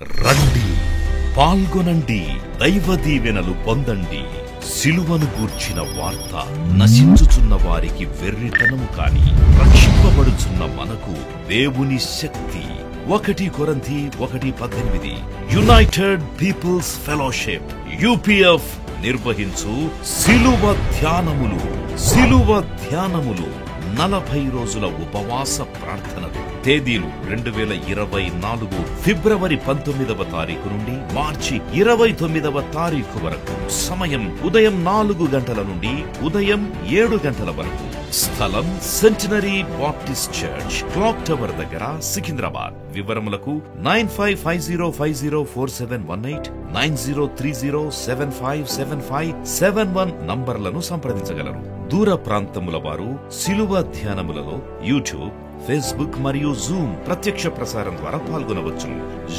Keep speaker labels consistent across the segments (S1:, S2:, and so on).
S1: రండి, పాల్గొనండి, దైవ దీవెనలు పొందండి. సిలువను గూర్చిన వార్త నశించుచున్న వారికి వెర్రితనము కాని, రక్షింపబడుచున్న మనకు దేవుని శక్తి. 1 కొరింథీ 1:18 యునైటెడ్ పీపుల్స్ ఫెలోషిప్ UPF నిర్వహించు సిలువ ధ్యానములు. 40 రోజుల ఉపవాస ప్రార్థనలు. తేదీలు 2024 ఫిబ్రవరి 19వ తారీఖు నుండి మార్చి 29వ తారీఖు వరకు. సమయం ఉదయం 4 గంటల నుండి ఉదయం 7 గంటల వరకు. స్థలం centenary Baptist church, clock tower దగ్గర, సికింద్రాబాద్. వివరములకు 9550504718 9030757571 నంబర్లను సంప్రదించగలరు. దూర ప్రాంతముల వారు సిలువ ధ్యానములలో యూట్యూబ్, ఫేస్బుక్ మరియు జూమ్ ప్రత్యక్ష ప్రసారం ద్వారా పాల్గొనవచ్చు.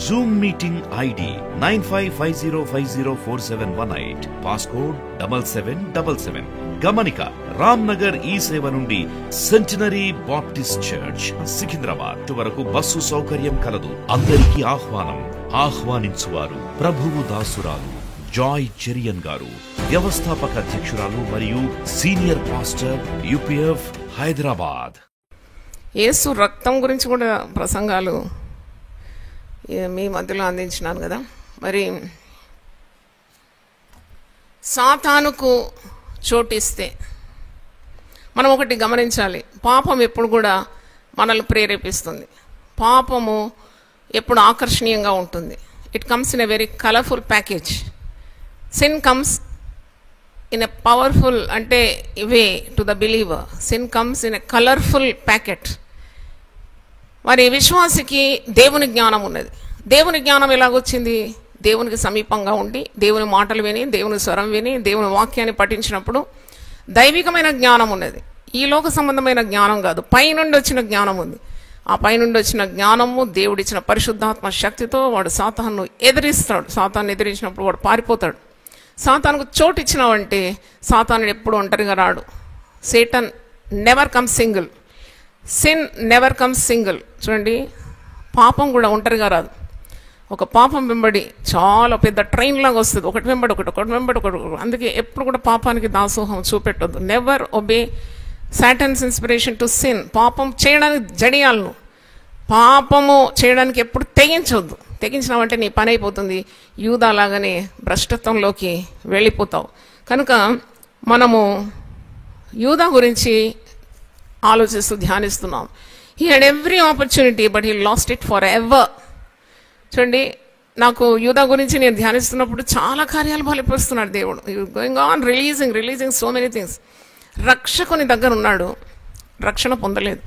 S1: Zoom meeting ID 9550504718 passcode 7777. గమనిక: రామ్ నగర్ ఈ సేవ నుండి సెంటినరీ బాప్టిస్ట్ చర్చ్, సికింద్రాబాద్ వరకు బస్సు సౌకర్యం కలదు. అందరికీ ఆహ్వానం. ఆహ్వానించువారు ప్రభువు దాసురాలు జాయ్ చెరియన్ గారు, వ్యవస్థాపక అధ్యక్షురాలు మరియు సీనియర్ పాస్టర్ UPF హైదరాబాద్.
S2: యేసు రక్తం గురించి కూడా ప్రసంగాలు మీ మధ్యలో అందించినాను కదా. మరి సాతానుకు చోటిస్తే మనం ఒకటి గమనించాలి. పాపం ఎప్పుడు కూడా మనల్ని ప్రేరేపిస్తుంది. పాపము ఎప్పుడు ఆకర్షణీయంగా ఉంటుంది. It comes in a very colourful package. Sin comes in a powerful అంటే way to the believer. Sin comes in a colourful packet. మరి విశ్వాసికి దేవుని జ్ఞానం ఉన్నది. దేవుని జ్ఞానం ఎలాగొచ్చింది? దేవునికి సమీపంగా ఉండి, దేవుని మాటలు విని, దేవుని స్వరం విని, దేవుని వాక్యాన్ని పఠించినప్పుడు దైవికమైన జ్ఞానం ఉన్నది. ఈ లోక సంబంధమైన జ్ఞానం కాదు, పైనుండి వచ్చిన జ్ఞానం ఉంది. ఆ పైనుండి వచ్చిన జ్ఞానము దేవుడిచ్చిన పరిశుద్ధాత్మ శక్తితో వాడు సాతాను ఎదిరిస్తాడు. సాతాను ఎదిరించినప్పుడు వాడు పారిపోతాడు. సాతానుకు చోటు ఇచ్చినావంటే సాతాను ఎప్పుడు ఒంటరిగా రాడు. Satan never comes single. Sin never comes single. చూడండి, పాపం కూడా ఒంటరిగా రాదు. ఒక పాపం వెంబడి చాలా పెద్ద ట్రైన్ లాగా వస్తుంది. ఒకటి వెంబడి ఒకటి, ఒకటి వెంబడి ఒకటి. అందుకే ఎప్పుడు కూడా పాపానికి దాసోహం చూపెట్టొద్దు. Never obey Satan's inspiration to sin. పాపం చేయడానికి జడియాలను, పాపము చేయడానికి ఎప్పుడు తెగించొద్దు. తెగించినావంటే నీ పని అయిపోతుంది. యూదా లాగానే భ్రష్టత్వంలోకి వెళ్ళిపోతావు. కనుక మనము యూదా గురించి ఆలోచిస్తూ ధ్యానిస్తున్నాం. He had every opportunity but he lost it forever. చూడండి, నాకు యూదా గురించి నేను ధ్యానిస్తున్నప్పుడు చాలా కార్యాలు బలపరుస్తున్నాడు దేవుడు. Going on releasing so many things. రక్షకుని దగ్గర ఉన్నాడు, రక్షణ పొందలేదు.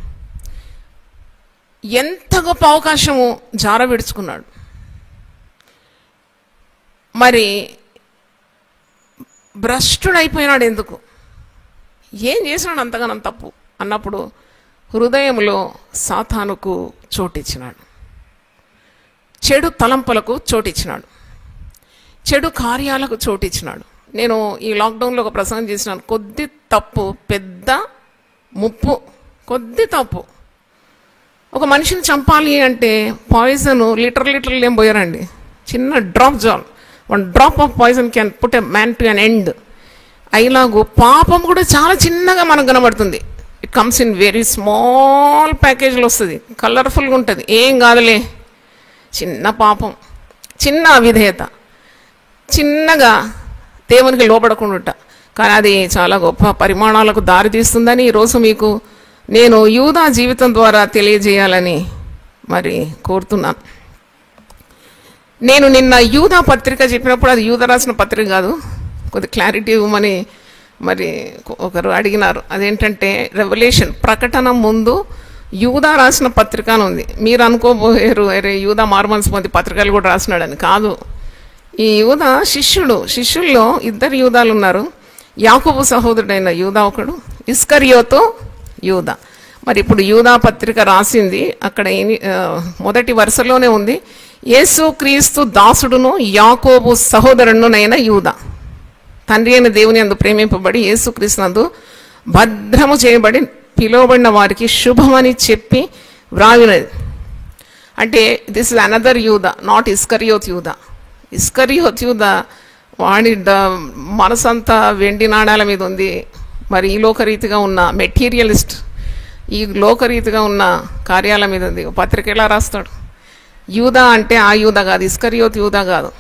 S2: ఎంత గొప్ప అవకాశము జార విడుచుకున్నాడు. మరి భ్రష్టుడైపోయినాడు. ఎందుకు? ఏం చేసినాడు అంతగానం తప్పు అన్నప్పుడు హృదయంలో సాతానుకు చోటిచ్చినాడు. చెడు తలంపులకు చోటిచ్చినాడు. చెడు కార్యాలకు చోటిచ్చినాడు. నేను ఈ లాక్డౌన్లో ఒక ప్రసంగం చేసినాను. కొద్ది తప్పు పెద్ద ముప్పు. కొద్ది తప్పు. ఒక మనిషిని చంపాలి అంటే పాయిజన్ లీటర్లు ఏం పోయారండి. చిన్న డ్రాప్ జాల్, 1 drop of poison can put a man to an end. అయిలాగూ పాపం కూడా చాలా చిన్నగా మనకు కనబడుతుంది. It comes in very small ప్యాకేజ్లో వస్తుంది. కలర్ఫుల్గా ఉంటుంది. ఏం కాదులే, చిన్న పాపం, చిన్న అవిధేయత, చిన్నగా దేవునికి లోపడకుండా. కానీ అది చాలా గొప్ప పరిమాణాలకు దారితీస్తుందని ఈరోజు మీకు నేను యూదా జీవితం ద్వారా తెలియజేయాలని మరి కోరుతున్నాను. నేను నిన్న యూదా పత్రిక చెప్పినప్పుడు అది యూదా రాసిన పత్రిక కాదు. కొద్ది క్లారిటీ ఇవ్వమని మరి ఒకరు అడిగినారు. అదేంటంటే రెవల్యూషన్, ప్రకటన ముందు యూదా రాసిన పత్రిక అని ఉంది. మీరు అనుకోబోయారు అరే యూదా మార్మన్స్ మంది పత్రికలు కూడా రాసినాడని. కాదు, ఈ యూదా శిష్యుల్లో 2 యూదాలు ఉన్నారు. యాకోబు సహోదరుడైన యూదా ఒకడు, ఇస్కరియోతు యూదా. మరి ఇప్పుడు యూదా పత్రిక రాసింది అక్కడ మొదటి వరుసలోనే ఉంది, యేసు క్రీస్తు దాసుడును యాకోబు సహోదరుడునైన యూదా. తండ్రి అయిన దేవుని యందు ప్రేమింపబడి యేసు క్రీస్తు నందు భద్రము చేయబడి పిలువబడిన వారికి శుభమని చెప్పి వ్రావినది. అంటే దిస్ ఇస్ అనదర్ యూదా, నాట్ ఇస్కరియోత్ యూదా. ఇస్కరియోత్ యూదా వాడి మనసంతా వెండి నాణాల మీద ఉంది. మరి ఈ లోకరీతిగా ఉన్న మెటీరియలిస్ట్, ఈ లోకరీతిగా ఉన్న కార్యాల మీద ఉంది. పత్రిక ఎలా రాస్తాడు? యూదా అంటే ఆ యూదా కాదు, ఇస్కరియోత్ యూదా కాదు.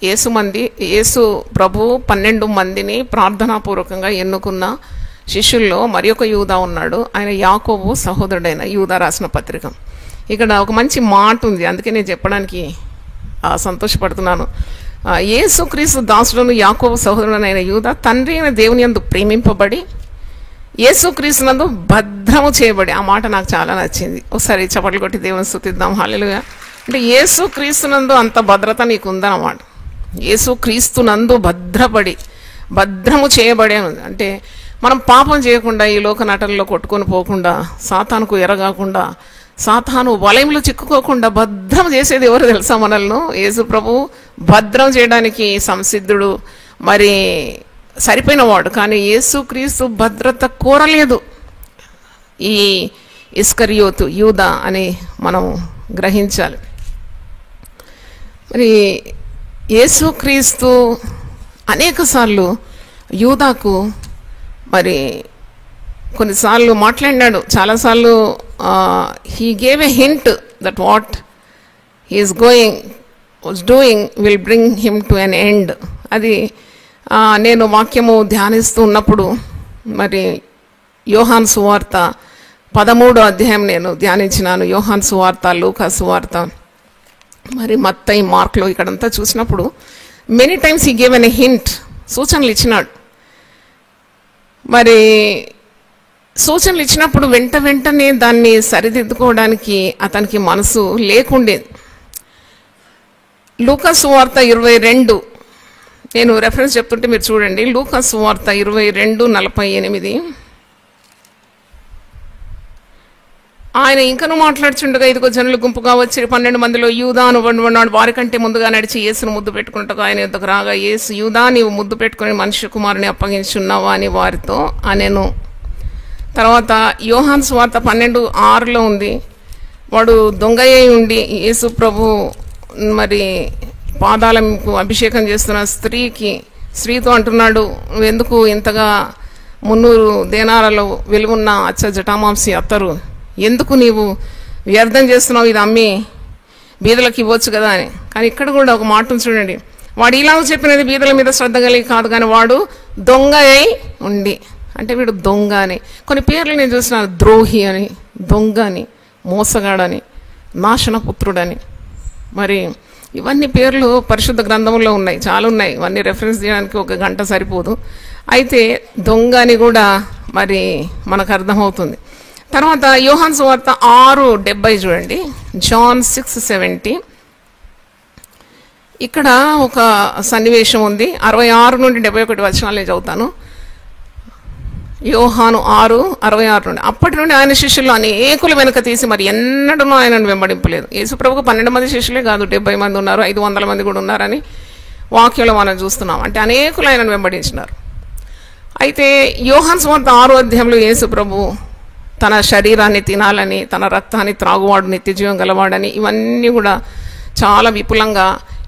S2: యేసు ప్రభు 12 మందిని ప్రార్థనాపూర్వకంగా ఎన్నుకున్న శిష్యుల్లో మరి ఒక యూదా ఉన్నాడు. ఆయన యాకోబు సహోదరుడైన యూదా రాసిన పత్రిక. ఇక్కడ ఒక మంచి మాట ఉంది, అందుకే నేను చెప్పడానికి సంతోషపడుతున్నాను. యేసుక్రీస్తు దాసుడును యాకోబు సహోదరుడైన యూదా తండ్రి అయిన దేవుని యందు ప్రేమింపబడి యేసుక్రీస్తునందు భద్రము చేయబడి. ఆ మాట నాకు చాలా నచ్చింది. ఒకసారి చప్పట్లు కొట్టి దేవుని స్తుతిద్దాం. హల్లెలూయా. అంటే యేసుక్రీస్తునందు అంత భద్రత నీకు ఉందన్నమాట. యేసుక్రీస్తునందు భద్రము చేయబడే ఉంది. అంటే మనం పాపం చేయకుండా, ఈ లోక నటనలో కొట్టుకొని పోకుండా, సాతానుకు ఎరగాకుండా, సాతాను వలయంలో చిక్కుకోకుండా భద్రం చేసేది ఎవరు తెలుసా? మనల్ని యేసు ప్రభు భద్రం చేయడానికి సంసిద్ధుడు, మరి సరిపోయిన వాడు. కానీ యేసుక్రీస్తు భద్రత కోరలేదు ఈ ఇస్కరియోతు యూదా అని మనం గ్రహించాలి. మరి యేసుక్రీస్తు అనేక సార్లు యూదాకు మరి కొన్నిసార్లు మాట్లాడినాడు. చాలాసార్లు he gave a hint that what he's doing will bring him to an end. అది నేను వాక్యము ధ్యానిస్తూ ఉన్నప్పుడు మరి యోహాను సువార్త 13వ అధ్యాయం నేను ధ్యానించినాను. యోహాను సువార్త, లూకా సువార్త, మరి మత్తయి, మార్కులో ఇక్కడంతా చూసినప్పుడు many times he gave N a hint, సూచనలు ఇచ్చినాడు. మరి సూచనలు ఇచ్చినప్పుడు వెంటనే దాన్ని సరిదిద్దుకోవడానికి అతనికి మనసు లేకుండేది. లూకా సువార్త 22 నేను రెఫరెన్స్ చెప్తుంటే మీరు చూడండి. లూకా సువార్త 22:48. ఆయన ఇంకనూ మాట్లాడుచుండగా ఇదిగో జనులు గుంపుగా వచ్చి 12 మందిలో యూదా అనుబడినాడు. వారికంటే ముందుగా నడిచి యేసును ముద్దు పెట్టుకుంటూ ఆయన యొద్దకు రాగా, యేసు యూదా నీవు ముద్దు పెట్టుకుని మనుష్య కుమారుని అప్పగించున్నావా అని వారితో అనెను. తర్వాత యోహాను సువార్త 12:6 ఉంది. వాడు దొంగయ్య ఉండి యేసు ప్రభు మరి పాదాలకు అభిషేకం చేస్తున్న స్త్రీతో అంటున్నాడు, నువ్వెందుకు ఇంతగా 300 దేనాలలో వెలుగున్న అచ్చ జటామాంసి అత్తరు ఎందుకు నీవు వ్యర్థం చేస్తున్నావు, ఇది అమ్మి బీదలకు ఇవ్వచ్చు కదా అని. కానీ ఇక్కడ కూడా ఒక మాట చూడండి, వాడు ఇలాగ చెప్పినది బీదల మీద శ్రద్ధ కలిగి కాదు, కానీ వాడు దొంగ అయి ఉండి. అంటే వీడు దొంగ అని. కొన్ని పేర్లు నేను చూసినాను, ద్రోహి అని, దొంగ అని, మోసగాడని, నాశనపుత్రుడని. మరి ఇవన్నీ పేర్లు పరిశుద్ధ గ్రంథంలో ఉన్నాయి, చాలా ఉన్నాయి. ఇవన్నీ రెఫరెన్స్ చేయడానికి 1 గంట సరిపోదు. అయితే దొంగ అని కూడా మరి మనకు అర్థమవుతుంది. తర్వాత యోహాను సువార్త 6:70 చూడండి, జాన్ 6:70. ఇక్కడ ఒక సన్నివేశం ఉంది. 66 నుండి 71 వచనాలు నేను చదువుతాను. యోహాను 6:66 నుండి. అప్పటి నుండి ఆయన శిష్యులు అనేకులు వెనక తీసి మరి ఎన్నడూ ఆయనను వెంబడింపలేదు. యేసుప్రభుకు 12 మంది శిష్యులే కాదు, 70 మంది ఉన్నారు, 500 మంది కూడా ఉన్నారని వాక్యంలో మనం చూస్తున్నాం. అంటే అనేకులు ఆయనను వెంబడించినారు. అయితే యోహాను సువార్త 6వ అధ్యాయంలో యేసుప్రభు తన శరీరాన్ని తినాలని, తన రక్తాన్ని త్రాగువాడు నిత్యజీవం గలవాడని, ఇవన్నీ కూడా చాలా విపులంగా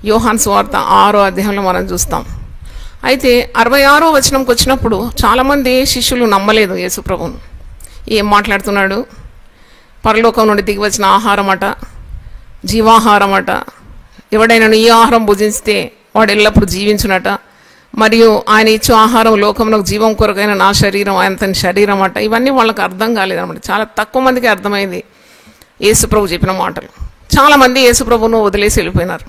S2: యోహాను సువార్త 6వ అధ్యాయంలో మనం చూస్తాం. అయితే 66వ వచనంకి వచ్చినప్పుడు చాలామంది శిష్యులు నమ్మలేదు యేసుప్రభును. ఏం మాట్లాడుతున్నాడు, పరలోకం నుండి దిగి వచ్చిన ఆహారం అట, జీవాహారం అట, ఎవడైనా ఈ ఆహారం భుజిస్తే వాడు ఎల్లప్పుడూ జీవించునట, మరియు ఆయన ఇచ్చే ఆహారం లోకంలో జీవం కొరకైన నా శరీరం, ఆయన తన శరీరం అట. ఇవన్నీ వాళ్ళకి అర్థం కాలేదన్నమాట. చాలా తక్కువ మందికి అర్థమైంది యేసుప్రభు చెప్పిన మాటలు. చాలామంది యేసుప్రభును వదిలేసి వెళ్ళిపోయినారు.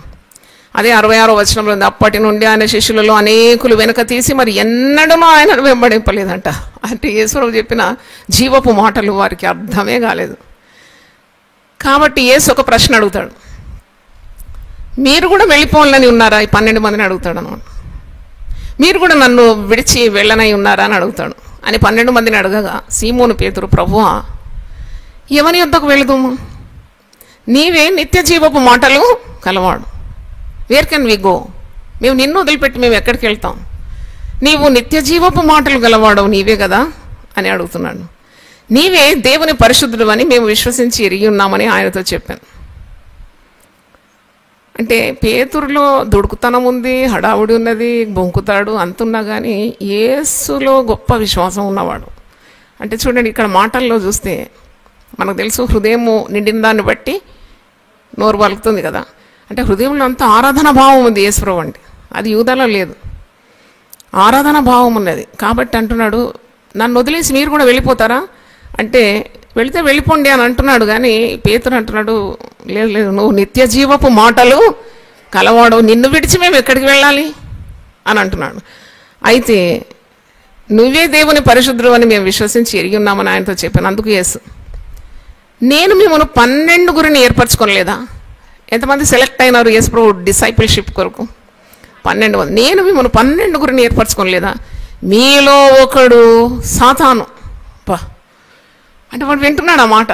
S2: అదే 66వ వచనంలో ఉంది, అప్పటి నుండి ఆయన శిష్యులలో అనేకులు వెనక తీసి మరి ఎన్నడూ ఆయనను వెంబడింపలేదంట. అంటే యేసుప్రభు చెప్పిన జీవపు మాటలు వారికి అర్థమే కాలేదు. కాబట్టి యేసు ఒక ప్రశ్న అడుగుతాడు, మీరు కూడా వెళ్ళిపోవాలని ఉన్నారా? ఈ 12 మందిని అడుగుతాడు అన్నమాట. మీరు కూడా నన్ను విడిచి వెళ్ళనై ఉన్నారా అని అడుగుతాడు. అని 12 మందిని అడగగా సీమోను పేతురు, ప్రభువా ఎవని యొద్దకు వెళుదుము? నీవే నిత్య జీవపు మాటలు కలవాడు. Where can we go? మేము నిన్ను వదిలిపెట్టి మేము ఎక్కడికి వెళ్తాం? నీవు నిత్య జీవపు మాటలు గలవాడవు నీవే కదా అని అడుగుతున్నాడు. నీవే దేవుని పరిశుద్ధుడు అని మేము విశ్వసించి ఎరిగి ఉన్నామని ఆయనతో చెప్పాను. అంటే పేతురులో దుడుకుతనం ఉంది, హడావుడి ఉన్నది, బొంకుతాడు అంతున్నా కానీ యేసులో గొప్ప విశ్వాసం ఉన్నవాడు. అంటే చూడండి, ఇక్కడ మాటల్లో చూస్తే మనకు తెలుసు, హృదయము నిండిన దాన్ని బట్టి నోరు పలుకుతుంది కదా. అంటే హృదయంలో అంత ఆరాధన భావం ఉంది యేసుప్రభు అంటే. అది యూదాలో లేదు, ఆరాధన భావం ఉన్నది. కాబట్టి అంటున్నాడు, నన్ను వదిలేసి మీరు కూడా వెళ్ళిపోతారా అంటే, వెళితే వెళ్ళిపోండి అని అంటున్నాడు. కానీ పేతురు అంటున్నాడు, లేదు లేదు, నువ్వు నిత్య జీవపు మాటలు కలవాడు, నిన్ను విడిచి మేము ఎక్కడికి వెళ్ళాలి అని అంటున్నాడు. అయితే నువ్వే దేవుని పరిశుద్ధుడు అని మేము విశ్వసించి ఎరిగి ఉన్నామని ఆయనతో చెప్పాను. అందుకు యేసు, నేను మిమ్మల్ని 12 ఏర్పరచుకోలేదా? ఎంతమంది సెలెక్ట్ అయినారు యేసు ప్రభు డిసైపుల్షిప్ కొరకు? 12 మంది. నేను మిమ్మల్ని 12 ఏర్పరచుకోలేదా? మీలో ఒకడు సాతాను. అంటే వాడు వింటున్నాడు ఆ మాట,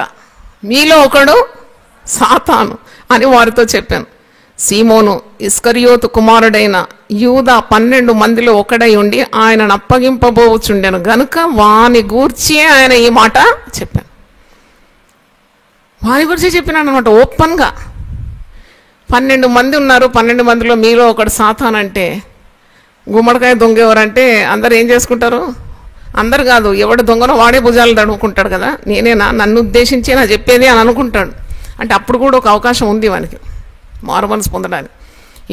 S2: మీలో ఒకడు సాతాను అని వారితో చెప్పాను. సీమోను ఇస్కరియోతు కుమారుడైన యూదా 12 మందిలో ఒకడై ఉండి ఆయనను అప్పగింపబోచుండెను గనుక వాని గూర్చి ఆయన ఈ మాట చెప్పాను. వాని గురించి చెప్పినాడు అనమాట ఓపెన్గా. 12 మంది ఉన్నారు, 12 మందిలో మీలో ఒకడు సాతాన్ అంటే, గుమ్మడికాయ దొంగ ఎవరంటే అందరు ఏం చేసుకుంటారు? అందరు కాదు, ఎవడు దొంగనో వాడే భుజాలు తడుముకుంటాడు కదా. నేనేనా, నన్ను ఉద్దేశించి నా చెప్పేది అని అనుకుంటాడు. అంటే అప్పుడు కూడా ఒక అవకాశం ఉంది వానికి మారు మనసు పొందడానికి.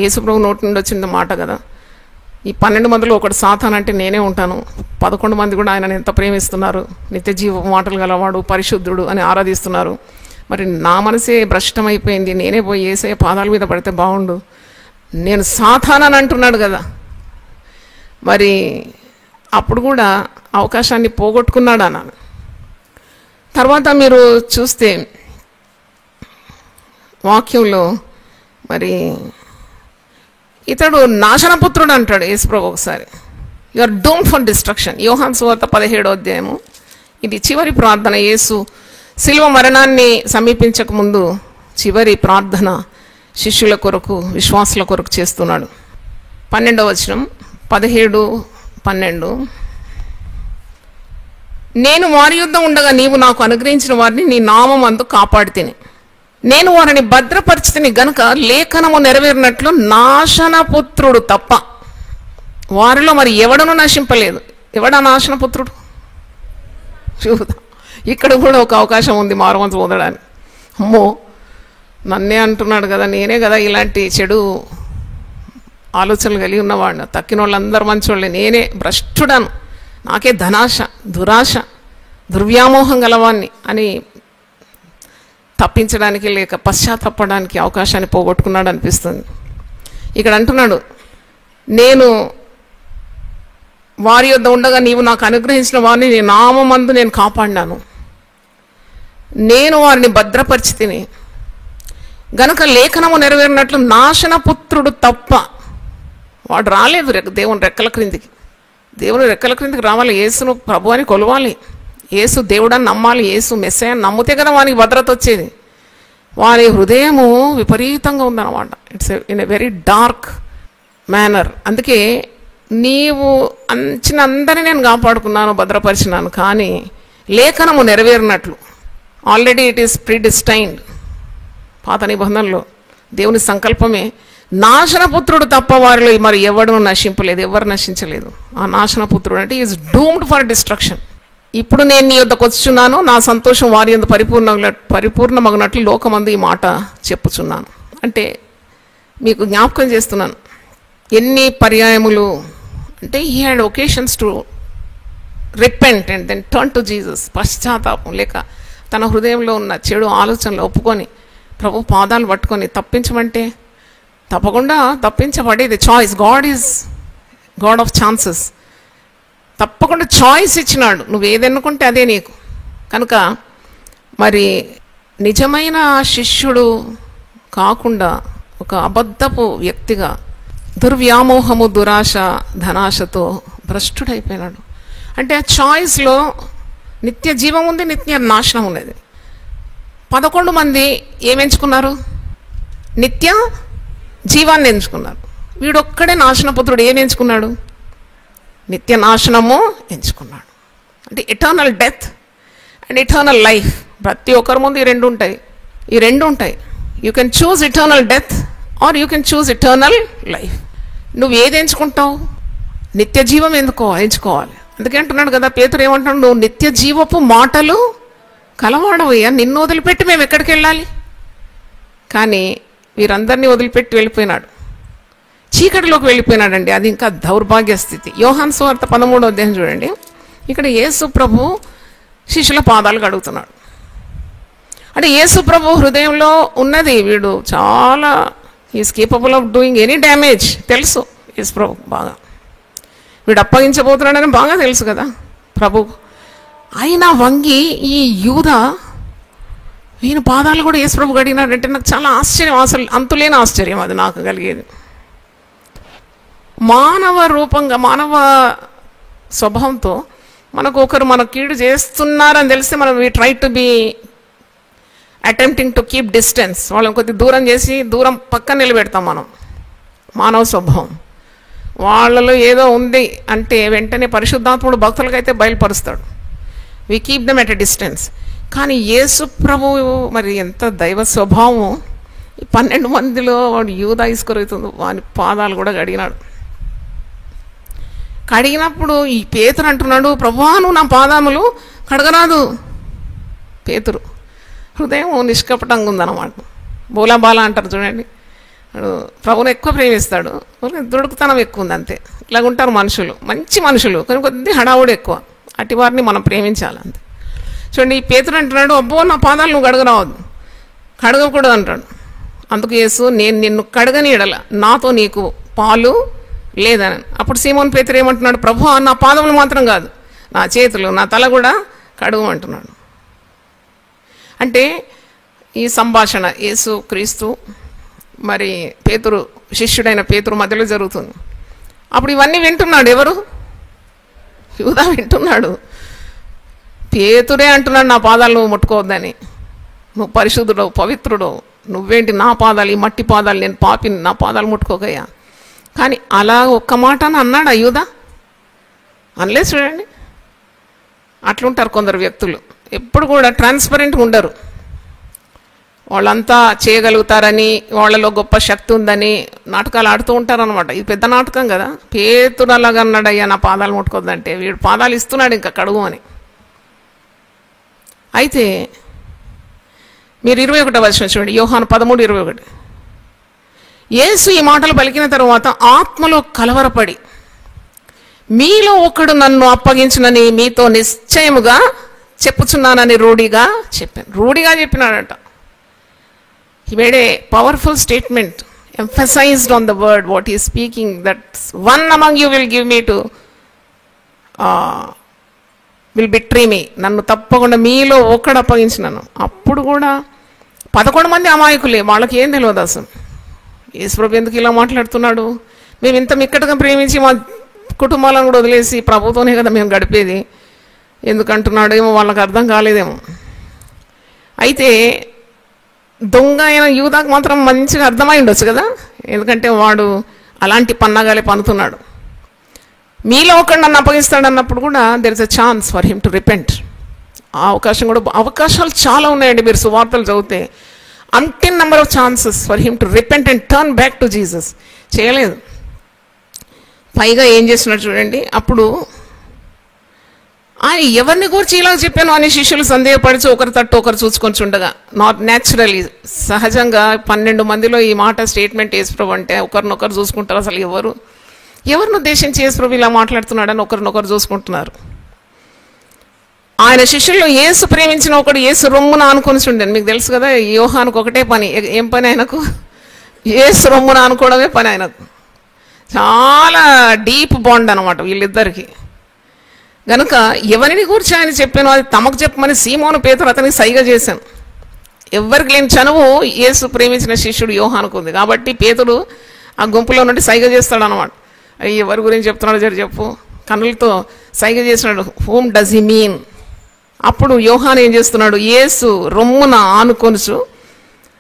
S2: యేసుప్రభు నోటి నుండి వచ్చింది మాట కదా. ఈ 12 మందిలో ఒకటి సాతాన్ అంటే నేనే ఉంటాను. 11 మంది కూడా ఆయనను ఎంత ప్రేమిస్తున్నారు, నిత్య జీవ మాటలు గలవాడు, పరిశుద్ధుడు అని ఆరాధిస్తున్నారు. మరి నా మనసే భ్రష్టమైపోయింది, నేనే పోయి యేసయ్య పాదాల మీద పడితే బాగుండు, నేను సాతాన్ అని అంటున్నాడు కదా. మరి అప్పుడు కూడా అవకాశాన్ని పోగొట్టుకున్నాడు అన్నాను. తర్వాత మీరు చూస్తే వాక్యంలో మరి ఇతడు నాశనపుత్రుడు అంటాడు యేసుప్రభు ఒకసారి. You are doomed for destruction. యోహాను సువార్త 17వ అధ్యాయము. ఇది చివరి ప్రార్థన. యేసు శిలువ మరణాన్ని సమీపించక ముందు చివరి ప్రార్థన శిష్యుల కొరకు, విశ్వాసుల కొరకు చేస్తున్నాడు. 12వ వచనం, 17:12. నేను వారి యుద్ధ ఉండగా నీవు నాకు అనుగ్రహించిన వారిని నీ నామం అందు కాపాడితిని, నేను వారిని భద్రపరిచితిని గనుక లేఖనము నెరవేరినట్లు నాశనపుత్రుడు తప్ప వారిలో మరి ఎవడను నశింపలేదు. ఎవడా నాశనపుత్రుడు? చూద్దాం. ఇక్కడ కూడా ఒక అవకాశం ఉంది మారుమనసు పొందడానికి. అమ్మో, నన్నే అంటున్నాడు కదా, నేనే కదా ఇలాంటి చెడు ఆలోచనలు కలిగి ఉన్నవాడిని, తక్కిన వాళ్ళందరూ మంచోళ్ళే, నేనే భ్రష్టుడను, నాకే ధనాశ, దురాశ, దుర్వ్యామోహం గలవాన్ని అని తప్పించడానికి లేక పశ్చాత్తాపడానికి అవకాశాన్ని పోగొట్టుకున్నాడు అనిపిస్తుంది. ఇక్కడ అంటున్నాడు, నేను వారి యొద్ద ఉండగా నీవు నాకు అనుగ్రహించిన వారిని నీ నామమందు నేను కాపాడినాను, నేను వారిని భద్రపరిచితిని గనుక లేఖనము నెరవేరినట్లు నాశనపుత్రుడు తప్ప వాడు రాలేదు దేవుని రెక్కల క్రిందికి. దేవుని రెక్కల క్రిందికి రావాలి, యేసును ప్రభు అని కొలవాలి, యేసు దేవుడని నమ్మాలి, యేసు మెస్సయ్యని నమ్మితే కదా వానికి భద్రత వచ్చేది. వారి హృదయము విపరీతంగా ఉందన్నమాట. It's in a very dark manner. అందుకే నీవు అంచిన అందరినీ నేను కాపాడుకున్నాను, భద్రపరిచినాను, కానీ లేఖనము నెరవేరినట్లు ఆల్రెడీ ఇట్ ఈస్ ప్రీడిస్టైన్డ్. పాత నిబంధనలో దేవుని సంకల్పమే నాశనపుత్రుడు తప్ప వారిలో మరి ఎవడు నశింపలేదు, ఎవరు నశించలేదు. ఆ నాశనపుత్రుడు అంటే ఈజ్ డూమ్డ్ ఫర్ డిస్ట్రక్షన్. ఇప్పుడు నేను నీ యొద్దకు వచ్చుచున్నాను, నా సంతోషం వారి యందు పరిపూర్ణమగినట్లు లోకమందు ఈ మాట చెప్పుచున్నాను. అంటే మీకు జ్ఞాపకం చేస్తున్నాను ఎన్ని పర్యాయములు అంటే he had occasions to repent and then turn to Jesus. పశ్చాత్తాపం లేక తన హృదయంలో ఉన్న చెడు ఆలోచనలు ఒప్పుకొని ప్రభు పాదాలు పట్టుకొని తప్పించమంటే తప్పకుండా తప్పించబడేది. Choice, God is God of chances. తప్పకుండా చాయిస్ ఇచ్చినాడు, నువ్వు ఏది ఎన్నుకుంటే అదే నీకు. కనుక మరి నిజమైన శిష్యుడు కాకుండా ఒక అబద్ధపు వ్యక్తిగా దుర్వ్యామోహము, దురాశ, ధనాశతో భ్రష్టుడైపోయినాడు. అంటే ఆ చాయిస్లో నిత్య జీవం ఉంది, నిత్య నాశనం ఉన్నది. 11 మంది ఏమెంచుకున్నారు? నిత్య జీవాన్ని ఎంచుకున్నారు. వీడొక్కడే నాశనపుత్రుడు ఏం ఎంచుకున్నాడు? నిత్య నాశనము ఎంచుకున్నాడు. అంటే eternal death and eternal life. ప్రతి ఒక్కరి ముందు ఈ రెండు ఉంటాయి. You can choose eternal death or you can choose eternal life. నువ్వు ఏది ఎంచుకుంటావు? నిత్య జీవం ఎందుకో ఎంచుకోవాలి. అందుకే అంటున్నాడు కదా పేతురు, ఏమంటున్నాడు, నువ్వు నిత్య జీవపు మాటలు కలవాడవయ్యా, నిన్ను వదిలిపెట్టి మేము ఎక్కడికి వెళ్ళాలి? కానీ వీరందరినీ వదిలిపెట్టి వెళ్ళిపోయినాడు, చీకటిలోకి వెళ్ళిపోయినాడండి. అది ఇంకా దౌర్భాగ్య స్థితి. యోహాను సువార్త 13వ అధ్యాయం చూడండి. ఇక్కడ యేసు ప్రభు శిష్యుల పాదాలు కడుగుతున్నాడు. అంటే యేసు ప్రభు హృదయంలో ఉన్నది, వీడు చాలా is capable of doing any damage తెలుసు యేసు ప్రభు బాగా. వీడు అప్పగించబోతున్నాడని బాగా తెలుసు కదా ప్రభు. అయినా వంగి ఈ యూద ఈయన పాదాలు కూడా యేసు ప్రభు గడిగినాడంటే నాకు చాలా ఆశ్చర్యం, అసలు అంతులేని ఆశ్చర్యం అది నాకు కలిగేది. మానవ రూపంగా, మానవ స్వభావంతో మనకు ఒకరు మన కీడు చేస్తున్నారని తెలిస్తే మనం we try to be attempting to keep distance. వాళ్ళని కొద్ది దూరం చేసి దూరం పక్కన నిలబెడతాం మనం. మానవ స్వభావం. వాళ్ళలో ఏదో ఉంది అంటే వెంటనే పరిశుద్ధాత్ముడు భక్తులకైతే బయలుపరుస్తాడు. We keep them at a distance. కానీ యేసు ప్రభువు మరి ఎంత దైవ స్వభావం. ఈ 12 మందిలో వాడు యూదా ఇస్కరియోతు వాని పాదాలు కూడా కడిగినాడు. కడిగినప్పుడు ఈ పేతురు అంటున్నాడు, ప్రభువా నువ్వు నా పాదములు కడగరాదు. పేతురు హృదయం నిష్కపటంగా ఉందన్నమాట. బోలాబాలా అంటారు చూడండి. ప్రభువుని ఎక్కువ ప్రేమిస్తాడు, దుడుకుతనం ఎక్కువ ఉంది అంతే. ఇలాగ ఉంటారు మనుషులు, మంచి మనుషులు, కానీ కొద్ది హడావుడు ఎక్కువ. అటు వారిని మనం ప్రేమించాలి అంతే. చూడండి, ఈ పేతురు అంటున్నాడు, అబ్బో నా పాదాలు నువ్వు కడగరావద్దు, కడగకూడదు అంటాడు. అందుకు యేసు, నేను నిన్ను కడగని ఎడల నాతో నీకు పాలు లేదని. అప్పుడు సీమోన్ పేతురు ఏమంటున్నాడు, ప్రభువా నా పాదములు మాత్రం కాదు, నా చేతులు నా తల కూడా కడుగు అంటున్నాడు. అంటే ఈ సంభాషణ యేసు క్రీస్తు మరి పేతురు, శిష్యుడైన పేతురు మధ్యలో జరుగుతుంది. అప్పుడు ఇవన్నీ వింటున్నాడు ఎవరు? యూదా వింటున్నాడు. పేతురే అంటున్నాడు, నా పాదాలు నువ్వు ముట్టుకోవద్దని, నువ్వు పరిశుద్ధుడవు, పవిత్రుడవు, నువ్వేంటి నా పాదాలు, ఈ మట్టి పాదాలు, నేను పాపిని, నా పాదాలు ముట్టుకోకయ్యా. కానీ అలా ఒక్క మాట అని అన్నాడు యూదా? అనలే. చూడండి, అట్లుంటారు కొందరు వ్యక్తులు, ఎప్పుడు కూడా ట్రాన్స్పరెంట్గా ఉండరు. వాళ్ళంతా చేయగలుగుతారని, వాళ్ళలో గొప్ప శక్తి ఉందని నాటకాలు ఆడుతూ ఉంటారనమాట. ఇది పెద్ద నాటకం కదా. పేతురు అలాగా అన్నాడు, అయ్యా నా పాదాలు ముట్టుకోద్దంటే, వీడు పాదాలు ఇస్తున్నాడు ఇంకా కడుగు అని. అయితే మీరు 21వ వచనం చూడండి, యోహాను 13:21. యేసు ఈ మాటలు పలికిన తరువాత ఆత్మలో కలవరపడి, మీలో ఒకడు నన్ను అప్పగించునని మీతో నిశ్చయముగా చెప్పుచున్నానని రూఢిగా చెప్పాను. రూఢిగా చెప్పినాడట. He made a powerful statement, emphasized on the word what he is speaking, that one among you will give me to will betray me. నన్ను తప్పకుండా మీలో ఒక్కడు అప్పగించినాను. అప్పుడు కూడా 11 మంది అమాయకులే, వాళ్ళకి ఏం తెలియదు అసలు. యేసుప్రభు ఎందుకు ఇలా మాట్లాడుతున్నాడు, మేము ఇంత మిక్కటగా ప్రేమించి మా కుటుంబాలను కూడా వదిలేసి ప్రభుతోనే కదా మేము గడిపేది, ఎందుకంటున్నాడు ఏమో వాళ్ళకి అర్థం కాలేదేమో. అయితే దొంగ అయిన యూదాకు మాత్రం మంచిగా అర్థమై ఉండొచ్చు కదా, ఎందుకంటే వాడు అలాంటి పన్నాగాలే పన్నుతున్నాడు. మీలో ఒకడు నన్ను అప్పగిస్తాడు అన్నప్పుడు కూడా there is a chance for him to repent. ఆ అవకాశం కూడా, అవకాశాలు చాలా ఉన్నాయండి. మీరు సువార్తలు చదివితే అన్టెన్ number of chances for him to repent and turn back to Jesus. చేయలేదు. పైగా ఏం చేస్తున్నాడు చూడండి, అప్పుడు ఆయన ఎవరిని గురించి ఇలా చెప్పాను అని శిష్యులు సందేహపడిచి ఒకరి తట్టు ఒకరు చూసుకొని ఉండగా, నాట్ న్యాచురలీ, సహజంగా 12 మందిలో ఈ మాట స్టేట్మెంట్ యేసుప్రభు అంటే ఒకరినొకరు చూసుకుంటారు. అసలు ఎవరిని ఉద్దేశించి యేసుప్రభు ఇలా మాట్లాడుతున్నాడని ఒకరినొకరు చూసుకుంటున్నారు. ఆయన శిష్యుల్లో యేసు ప్రేమించిన ఒకడు యేసు రొమ్మున ఆనుకొని ఉండేది. మీకు తెలుసు కదా, యోహానుకు ఒకటే పని. ఏం పని ఆయనకు? యేసు రొమ్మున ఆనుకోవడమే పని ఆయనకు. చాలా డీప్ బాండ్ అనమాట వీళ్ళిద్దరికి. గనుక ఎవరిని గురించి ఆయన చెప్పాను అది తమకు చెప్పమని సీమోను పేతురు అతనికి సైగ చేశాను. ఎవరికి లేని చనువు యేసు ప్రేమించిన శిష్యుడు యోహానుకు ఉంది. కాబట్టి పేతురు ఆ గుంపులో నుండి సైగ చేస్తాడు అనమాట. ఎవరి గురించి చెప్తున్నాడు జరి చెప్పు, కన్నులతో సైగ చేస్తున్నాడు. Whom does he mean? అప్పుడు యోహాను ఏం చేస్తున్నాడు, యేసు రొమ్మున ఆనుకొనుచు,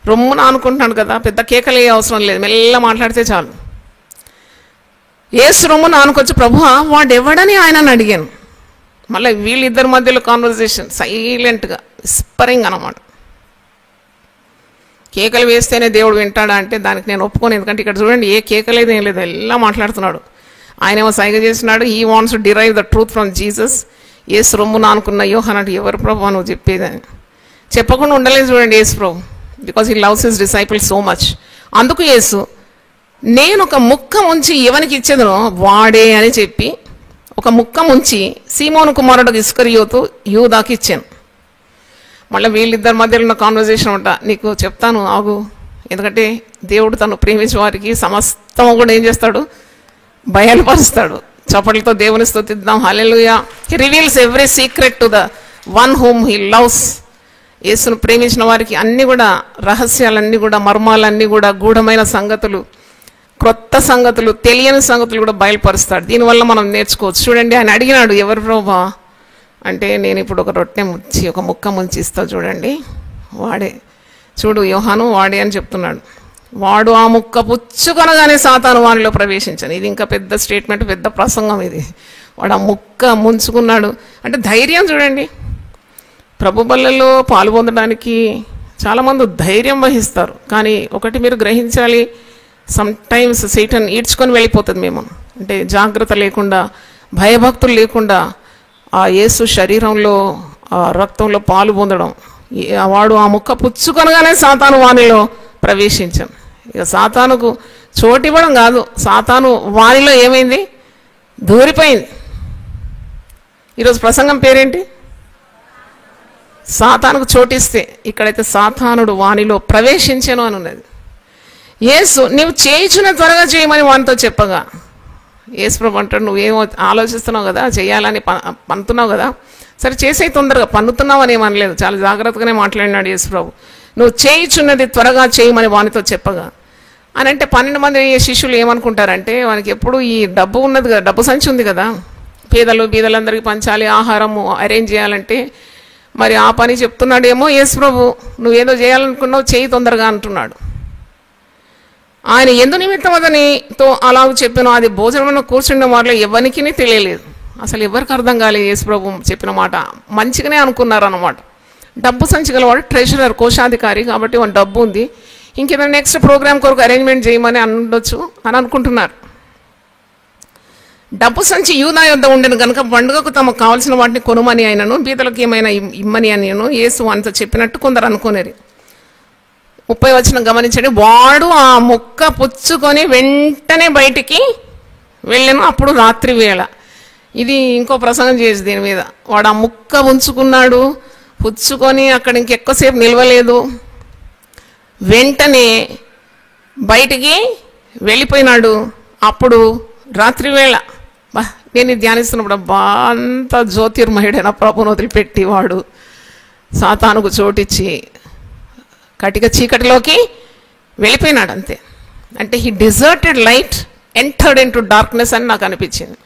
S2: రొమ్మున ఆనుకుంటున్నాడు కదా, పెద్ద కేకలే అవసరం లేదు, మెల్ల మాట్లాడితే చాలు. యేసు రొమ్మున ఆనుకొచ్చు, ప్రభువా వాడెవడని ఆయనని అడిగాను. మళ్ళీ వీళ్ళిద్దరి మధ్యలో కాన్వర్జేషన్ సైలెంట్గా, విస్పరింగ్ అనమాట. కేకలు వేస్తేనే దేవుడు వింటాడా అంటే దానికి నేను ఒప్పుకోను. ఎందుకంటే ఇక్కడ చూడండి, ఏ కేకలేదు ఏం లేదు, ఎలా మాట్లాడుతున్నాడు. ఆయనేమో సైగ చేస్తున్నాడు. He wants to derive the truth from Jesus. Yesu రొమ్మున అనుకున్న యోహాన్ అంటే ఎవరు ప్రభు నువ్వు చెప్పేదని చెప్పకుండా ఉండలేదు చూడండి యేసు ప్రభు. Because he loves his disciples so much. అందుకు యేసు నేను ఒక ముక్క ముంచి ఎవరికి ఇచ్చేదనో వాడే అని చెప్పి ఒక ముక్క ముంచి సీమోను కుమారుడు ఇస్కరియోతు యూదాకి ఇచ్చాను. మళ్ళీ వీళ్ళిద్దరి మధ్యలో ఉన్న కాన్వర్జేషన్ ఉంటా నీకు చెప్తాను ఆగు. ఎందుకంటే దేవుడు తను ప్రేమించే వారికి సమస్తం కూడా ఏం చేస్తాడు, బయలుపరుస్తాడు. చప్పట్లతో దేవుని స్తుతిద్దాం. హల్లెలూయా. He reveals every secret to the one whom he loves. యేసును ప్రేమించిన వారికి అన్నీ కూడా రహస్యాలన్నీ కూడా, మర్మాలన్నీ కూడా, గూఢమైన సంగతులు, క్రొత్త సంగతులు, తెలియని సంగతులు కూడా బయలుపరుస్తాడు. దీనివల్ల మనం నేర్చుకోవచ్చు. చూడండి, ఆయన అడిగినాడు ఎవరు ప్రభా అంటే, నేను ఇప్పుడు ఒక రొట్టె ముంచి ఒక ముక్క ముంచి ఇస్తా చూడండి, వాడే. చూడు యోహాను వాడే అని చెప్తున్నాడు. వాడు ఆ ముక్క పుచ్చుకొనగానే సాతాను వానిలో ప్రవేశించాను. ఇది ఇంకా పెద్ద స్టేట్మెంట్, పెద్ద ప్రసంగం ఇది. వాడు ఆ ముక్క ముంచుకున్నాడు అంటే ధైర్యం చూడండి. ప్రభు బల్లలో పాల్పొందడానికి చాలామంది ధైర్యం వహిస్తారు. కానీ ఒకటి మీరు గ్రహించాలి, సమ్ టైమ్స్ సైటన్ ఈడ్చుకొని వెళ్ళిపోతుంది మేము. అంటే జాగ్రత్త లేకుండా, భయభక్తులు లేకుండా ఆ యేసు శరీరంలో ఆ రక్తంలో పాలు పొందడం. వాడు ఆ ముక్క పుచ్చుకొనగానే సాతాను వానిలో ప్రవేశించాను. ఇక సాతానుకు చోటివ్వడం కాదు, సాతాను వానిలో ఏమైంది, దూరిపోయింది. ఈరోజు ప్రసంగం పేరేంటి, సాతానుకు చోటిస్తే. ఇక్కడైతే సాతానుడు వానిలో ప్రవేశించాను అని ఉన్నది. యేసు నీవు చేయించిన త్వరగా చేయమని వానితో చెప్పగా, యేసు ప్రభు అంటాడు నువ్వేమో ఆలోచిస్తున్నావు కదా, చేయాలని పన్నుతున్నావు కదా, సరే చేసే తొందరగా, పన్నుతున్నావు అని ఏమనలేదు, చాలా జాగ్రత్తగానే మాట్లాడినాడు యేసు ప్రభు. నువ్వు చేయించున్నది త్వరగా చేయమని వానితో చెప్పగా అని అంటే 12 మంది శిష్యులు ఏమనుకుంటారంటే, వానికి ఎప్పుడు ఈ డబ్బు ఉన్నది కదా, డబ్బు సంచి ఉంది కదా, బీదలందరికీ పంచాలి, ఆహారము అరేంజ్ చేయాలంటే మరి ఆ పని చెప్తున్నాడేమో యేసు ప్రభు. నువ్వేదో చేయాలనుకున్నావు, చేయి తొందరగా అంటున్నాడు. ఆయన ఎందు నిమిత్తం అతనితో అలాగ చెప్పాను. అది భోజనంలో కూర్చున్న వారిలో ఎవరికి తెలియలేదు, అసలు ఎవరికి అర్థం కాలేదు. యేసు ప్రభు చెప్పిన మాట మంచిగానే అనుకున్నారు అన్నమాట. డబ్బు సంచి గలవాడు ట్రెషరర్, కోశాధికారి కాబట్టి వాడు డబ్బు ఉంది, ఇంకేదైనా నెక్స్ట్ ప్రోగ్రామ్ కొరకు అరేంజ్మెంట్ చేయమని అనొచ్చు అని అనుకుంటున్నారు. డబ్బు సంచి యూదా యొద్ద ఉండేను కనుక పండుగకు తమకు కావాల్సిన వాటిని కొనుమని అయినను, బీదలకు ఏమైనా ఇమ్మని అనిను యేసు అంత చెప్పినట్టు కొందరు అనుకునేది. 30 వచనం గమనించండి. వాడు ఆ ముక్క పుచ్చుకొని వెంటనే బయటికి వెళ్ళాను, అప్పుడు రాత్రి వేళ. ఇది ఇంకో ప్రసంగం చేసి దీని మీద. వాడు ఆ ముక్క ఉంచుకున్నాడు, పుచ్చుకొని అక్కడ ఇంకెక్కువసేపు నిలవలేదు, వెంటనే బయటికి వెళ్ళిపోయినాడు, అప్పుడు రాత్రి వేళ. నేను ధ్యానిస్తున్నప్పుడు అబ్బా అంత జ్యోతిర్మయుడైన ప్రభుని వదిలిపెట్టి వాడు సాతానుకు చోటిచ్చి కటిక చీకటిలోకి వెళ్ళిపోయినాడు అంతే. అంటే he deserted light entered in to darkness అని నాకు అనిపించింది.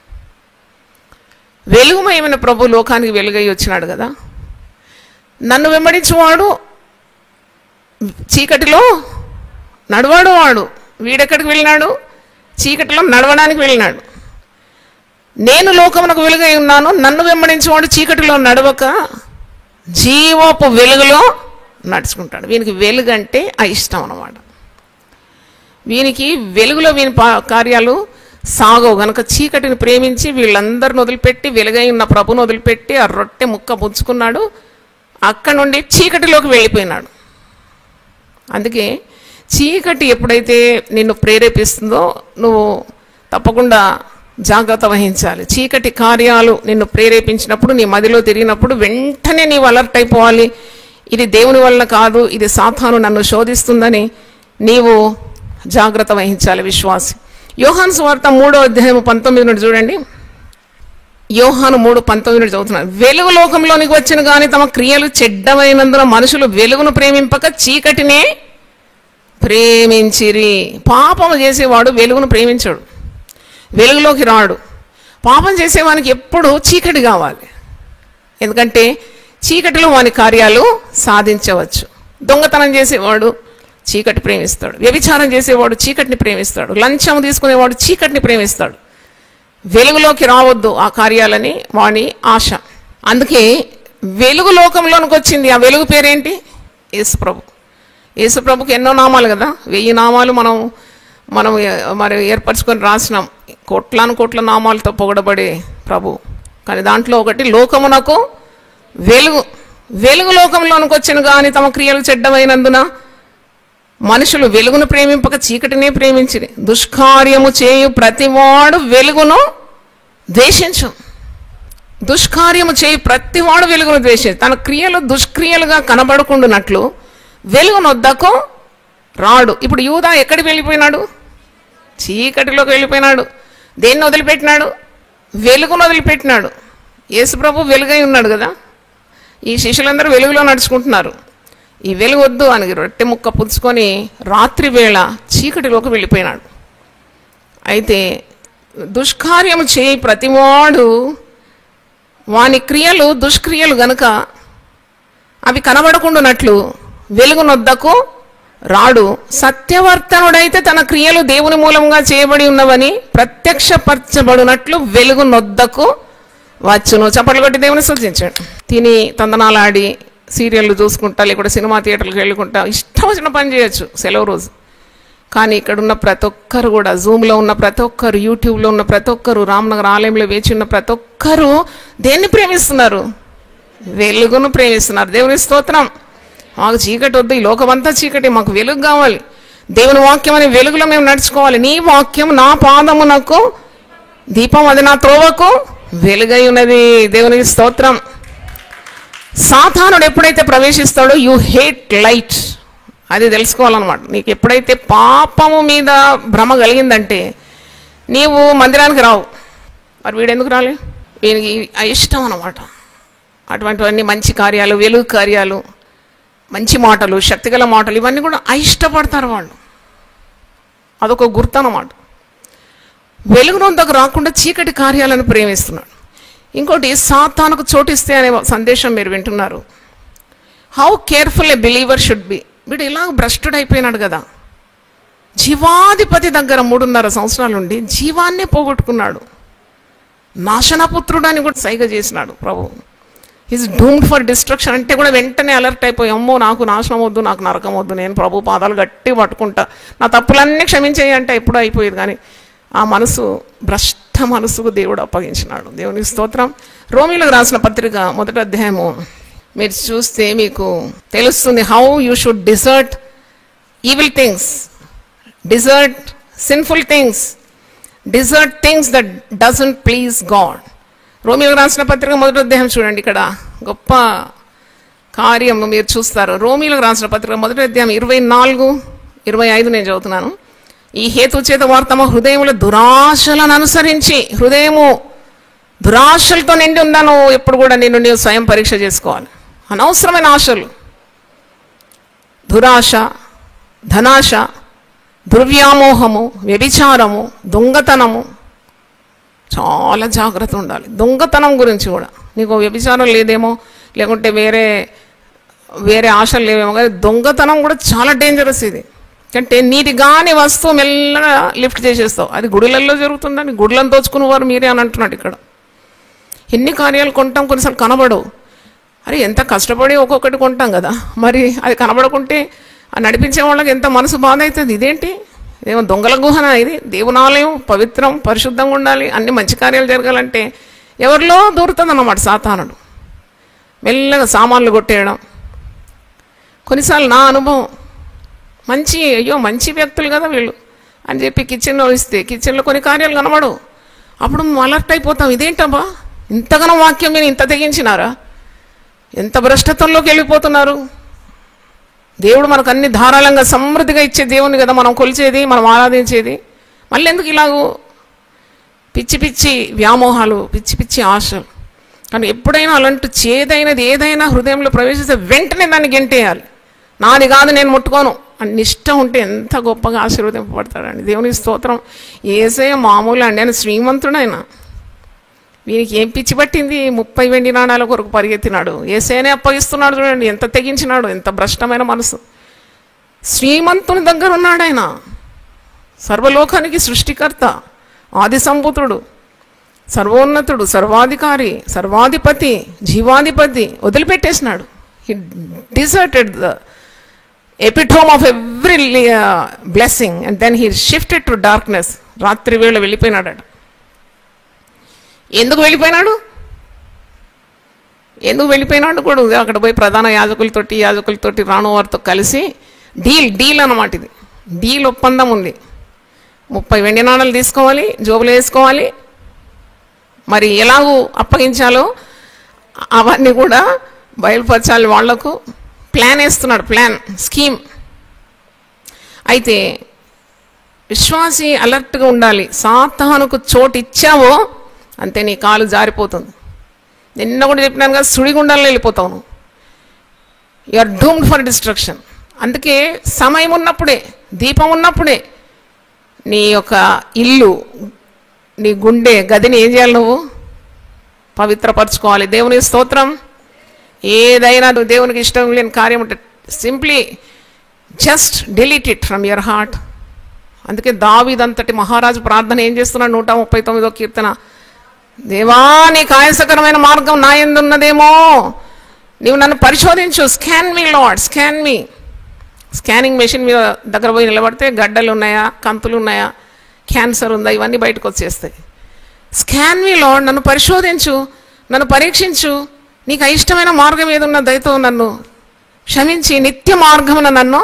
S2: వెలుగుమయమైన ప్రభు లోకానికి వెలుగై వచ్చినాడు కదా. నన్ను వెంబడించేవాడు చీకటిలో నడవాడు. వాడు వీడెక్కడికి వెళ్ళినాడు, చీకటిలో నడవడానికి వెళ్ళినాడు. నేను లోకమునకు వెలుగై ఉన్నాను, నన్ను వెంబడించేవాడు చీకటిలో నడవక జీవపు వెలుగులో నడుచుకుంటాడు. వీనికి వెలుగు అంటే అయిష్టం అన్నమాట. వీనికి వెలుగులో వీని కార్యాలు సాగవు గనక చీకటిని ప్రేమించి వీళ్ళందరిని వదిలిపెట్టి వెలుగై ఉన్న ప్రభుని వదిలిపెట్టి ఆ రొట్టె ముక్క పుచ్చుకున్నాడు, అక్కడి నుండి చీకటిలోకి వెళ్ళిపోయినాడు. అందుకే చీకటి ఎప్పుడైతే నిన్ను ప్రేరేపిస్తుందో నువ్వు తప్పకుండా జాగ్రత్త వహించాలి. చీకటి కార్యాలు నిన్ను ప్రేరేపించినప్పుడు, నీ మదిలో తిరిగినప్పుడు వెంటనే నీవు అలర్ట్ అయిపోవాలి. ఇది దేవుని వలన కాదు, ఇది సాతాను నన్ను శోధిస్తుందని నీవు జాగ్రత్త వహించాలి విశ్వాసి. యోహాను సువార్త 3వ అధ్యాయం 19 నుండి చూడండి. యోహాను 3:19 నుండి చదువుతున్నాను. వెలుగు లోకంలోనికి వచ్చిన కానీ తమ క్రియలు చెడ్డమైనందున మనుషులు వెలుగును ప్రేమింపక చీకటినే ప్రేమించిరి. పాపం చేసేవాడు వెలుగును ప్రేమించాడు, వెలుగులోకి రాడు. పాపం చేసేవానికి ఎప్పుడు చీకటి కావాలి, ఎందుకంటే చీకటిలో వాని కార్యాలు సాధించవచ్చు. దొంగతనం చేసేవాడు చీకటి ప్రేమిస్తాడు, వ్యభిచారం చేసేవాడు చీకటిని ప్రేమిస్తాడు, లంచం తీసుకునేవాడు చీకటిని ప్రేమిస్తాడు. వెలుగులోకి రావద్దు ఆ కార్యాలని వాని ఆశ. అందుకే వెలుగు లోకంలోనికి వచ్చింది. ఆ వెలుగు పేరేంటి? యేసు ప్రభు. యేసు ప్రభుకి ఎన్నో నామాలు కదా, 1000 నామాలు మనం మరి ఏర్పరచుకొని రాసినాం. కోట్ల నామాలతో పొగడబడే ప్రభు. కానీ దాంట్లో ఒకటి లోకమునకు వెలుగు. వెలుగు లోకంలోనికి వచ్చిన కానీ తమ క్రియలు చెడ్డమైనందున మనుషులు వెలుగును ప్రేమింపక చీకటినే ప్రేమించిరి. దుష్కార్యము చేయు ప్రతివాడు వెలుగును ద్వేషించు. దుష్కార్యము చేయు ప్రతివాడు వెలుగును ద్వేషించు. తన క్రియలు దుష్క్రియలుగా కనబడుకుంటున్నట్లు వెలుగునొద్దకు రాడు. ఇప్పుడు యూదా ఎక్కడికి వెళ్ళిపోయినాడు? చీకటిలోకి వెళ్ళిపోయినాడు. దేన్ని వదిలిపెట్టినాడు? వెలుగును వదిలిపెట్టినాడు. యేసుప్రభు వెలుగై ఉన్నాడు కదా. ఈ శిష్యులందరూ వెలుగులో నడుచుకుంటున్నారు. ఈ వెలుగు వద్దు అని రొట్టె ముక్క పుచ్చుకొని రాత్రి వేళ చీకటిలోకి వెళ్ళిపోయినాడు. అయితే దుష్కార్యము చేయి ప్రతివాడు వాని క్రియలు దుష్క్రియలు గనుక అవి కనబడకుండానట్లు వెలుగునొద్దకు రాడు. సత్యవర్తనుడైతే తన క్రియలు దేవుని మూలంగా చేయబడి ఉన్నవని ప్రత్యక్షపరచబడినట్లు వెలుగునొద్దకు వచ్చును. చప్పట్లు కొట్టి దేవుని స్తుతించాడు. తిని తందనాలాడి సీరియళ్ళు చూసుకుంటా, లేకుంటే సినిమా థియేటర్లకు వెళ్ళుకుంటా ఇష్టం వచ్చిన పని చేయొచ్చు సెలవు రోజు. కానీ ఇక్కడ ఉన్న ప్రతి ఒక్కరు కూడా, జూమ్లో ఉన్న ప్రతి ఒక్కరు, యూట్యూబ్లో ఉన్న ప్రతి ఒక్కరు, రామ్నగర్ ఆలయంలో వేచి ఉన్న ప్రతి ఒక్కరు దేన్ని ప్రేమిస్తున్నారు? వెలుగును ప్రేమిస్తున్నారు. దేవుని స్తోత్రం. మాకు చీకటి వద్దు, ఈ లోకమంతా చీకటి, మాకు వెలుగు కావాలి. దేవుని వాక్యం అనే వెలుగులో మేము నడుచుకోవాలి. నీ వాక్యం నా పాదమునకు దీపం, అది నా త్రోవకు వెలుగై ఉన్నది. దేవునికి స్తోత్రం. సాతానుడు ఎప్పుడైతే ప్రవేశిస్తాడో యు హేట్ లైట్, అది తెలుసుకోవాలన్నమాట. నీకు ఎప్పుడైతే పాపము మీద భ్రమ కలిగిందంటే నీవు మందిరానికి రావు. మరి వీడెందుకు రాలే? వీనికి ఇష్టం అన్నమాట. అటువంటివన్నీ మంచి కార్యాలు, వెలుగు కార్యాలు, మంచి మాటలు, శక్తిగల మాటలు, ఇవన్నీ కూడా అయిష్టపడతారు వాళ్ళు. అదొక గుర్తు అన్నమాట. వెలుగునంతకు రాకుండా చీకటి కార్యాలను ప్రేమిస్తున్నాడు. ఇంకోటి, సాతానుకు చోటిస్తే అనే సందేశం మీరు వింటున్నారు. How careful a believer should be. వీడు ఇలా భ్రష్టుడైపోయినాడు కదా. జీవాధిపతి దగ్గర 3.5 సంవత్సరాల నుండి జీవాన్నే పోగొట్టుకున్నాడు. నాశనపుత్రుడు అని కూడా సైగ చేసినాడు ప్రభు. ఈజ్ డూమ్డ్ ఫర్ డిస్ట్రక్షన్ అంటే కూడా వెంటనే అలర్ట్ అయిపోయి, అమ్మో నాకు నాశనం వద్దు, నాకు నరకం వద్దు, నేను ప్రభు పాదాలు గట్టిగా పట్టుకుంటా, నా తప్పులన్నీ క్షమించేయి అంటే ఎప్పుడూ అయిపోయేది. కానీ ఆ మనసు, భ్రష్ట మనసుకు దేవుడు అప్పగించినాడు. దేవునికి స్తోత్రం. రోమీలకు రాసిన పత్రిక 1వ అధ్యాయము మీరు చూస్తే మీకు తెలుస్తుంది. How you should desert evil things, desert sinful things, desert things that doesn't please God. రోమీలకు రాసిన పత్రిక 1వ అధ్యాయం చూడండి. ఇక్కడ గొప్ప కార్యం మీరు చూస్తారు. రోమీలకు రాసిన పత్రిక 1వ అధ్యాయం 24, 25 నేను చదువుతున్నాను. ఈ హేతు చేత వారు తమ హృదయముల దురాశలను అనుసరించి, హృదయము దురాశలతో నిండి ఉందాను ఎప్పుడు కూడా నీవు స్వయం పరీక్ష చేసుకోవాలి. అనవసరమైన ఆశలు, దురాశ, ధనాశ, దుర్వ్యామోహము, వ్యభిచారము, దొంగతనము. చాలా జాగ్రత్త ఉండాలి దొంగతనం గురించి కూడా. నీకు వ్యభిచారం లేదేమో, లేకుంటే వేరే ఆశలు లేవేమో, కానీ దొంగతనం కూడా చాలా డేంజరస్. ఇది అంటే నీటి కాని వస్తువు మెల్లగా లిఫ్ట్ చేసేస్తావు. అది గుడులలో జరుగుతుందని, గుడులను దోచుకున్న వారు మీరే అని అంటున్నాడు ఇక్కడ. ఎన్ని కార్యాలు కొంటాం, కొన్నిసార్లు కనబడవు. అరే ఎంత కష్టపడి ఒక్కొక్కటి కొంటాం కదా, మరి అది కనబడకుంటే ఆ నడిపించే వాళ్ళకి ఎంత మనసు బాధ అవుతుంది. ఇదేంటి, ఏమో దొంగల గుహన ఇది? దేవునాలయం పవిత్రం, పరిశుద్ధంగా ఉండాలి, అన్ని మంచి కార్యాలు జరగాలంటే ఎవరిలో దూరుతుంది అన్నమాట సాతానుడు. మెల్లగా సామాన్లు కొట్టేయడం. కొన్నిసార్లు నా అనుభవం, మంచి వ్యక్తులు కదా వీళ్ళు అని చెప్పి కిచెన్లో ఇస్తే కిచెన్లో కొన్ని కార్యాలు కనబడవు. అప్పుడు అలర్ట్ అయిపోతాం. ఇదేంటబ్బా, ఇంతగానో వాక్యం మీరు ఇంత తెగించినారా? ఎంత భ్రష్టత్వంలోకి వెళ్ళిపోతున్నారు. దేవుడు మనకు అన్ని ధారాళంగా సమృద్ధిగా ఇచ్చే దేవుని కదా మనం కొలిచేది, మనం ఆరాధించేది. మళ్ళీ ఎందుకు ఇలాగూ పిచ్చి పిచ్చి వ్యామోహాలు, పిచ్చి పిచ్చి ఆశలు? కానీ ఎప్పుడైనా అలాంటి చేదైనది ఏదైనా హృదయంలో ప్రవేశిస్తే వెంటనే దాన్ని గెంటేయాలి. నాది కాదు, నేను ముట్టుకోను అని నిష్టం ఉంటే ఎంత గొప్పగా ఆశీర్వదింపబడతాడండి. దేవునికి స్తోత్రం. యేసయ్య మామూలు అండి, ఆయన శ్రీమంతుడైనా. వీనికి ఏం పిచ్చి పట్టింది? 30 వెండి నాణాల కొరకు పరిగెత్తినాడు. యేసయ్యనే అప్పగిస్తున్నాడు. చూడండి ఎంత తెగించినాడు, ఎంత భ్రష్టమైన మనసు. శ్రీమంతుని దగ్గర ఉన్నాడు ఆయన. సర్వలోకానికి సృష్టికర్త, ఆది సంపుత్రుడు, సర్వోన్నతుడు, సర్వాధికారి, సర్వాధిపతి, జీవాధిపతి వదిలిపెట్టేసినాడు. He deserted the epitome of every blessing, and then he shifted to darkness. రాత్రి వేళ వెళ్ళిపోయినాడట. ఎందుకు వెళ్ళిపోయినాడు కూడా అక్కడ పోయి ప్రధాన యాజకులతోటి రాణు వారితో కలిసి డీల్ అన్నమాట. ఇది డీల్ ఒప్పందం ఉంది. 30 వెండి నాణాలు తీసుకోవాలి, జోబులు వేసుకోవాలి, మరి ఎలాగూ అప్పగించాలో అవన్నీ కూడా బయలుపరచాలి వాళ్లకు. ప్లాన్ వేస్తున్నాడు, స్కీమ్. అయితే విశ్వాసి అలర్ట్గా ఉండాలి. సాతానుకు చోటు ఇచ్చావో అంతే, నీ కాలు జారిపోతుంది. నిన్న కూడా చెప్పినాను కదా, సుడిగుండాల్లో వెళ్ళిపోతావు. You are doomed for destruction. అందుకే సమయం ఉన్నప్పుడే, దీపం ఉన్నప్పుడే నీ యొక్క ఇల్లు, నీ గుండె గదిని ఏం చేయాలి? నువ్వు పవిత్రపరచుకోవాలి. దేవుని స్తోత్రం. ఏదైనా దేవునికి ఇష్టం లేని కార్యం ఉంటే simply just delete it from your heart. అందుకే దావీదంతటి మహారాజు ప్రార్థన ఏం చేస్తున్నాడు? 139వ కీర్తన, దేవా నీకు ఆయాసకరమైన మార్గం నా యందు ఉన్నదేమో, నీవు నన్ను పరిశోధించు. స్కాన్ మీ లార్డ్, స్కాన్ మీ. స్కానింగ్ మెషిన్ మీద దగ్గర పోయి నిలబడితే గడ్డలు ఉన్నాయా, కంతులు ఉన్నాయా, క్యాన్సర్ ఉందా, ఇవన్నీ బయటకు వచ్చేస్తాయి. స్కాన్ మీ లార్డ్, నన్ను పరిశోధించు, నన్ను పరీక్షించు, నీకు అయిష్టమైన మార్గం ఏదున్న దయతో నన్ను క్షమించి నిత్య మార్గమున నన్ను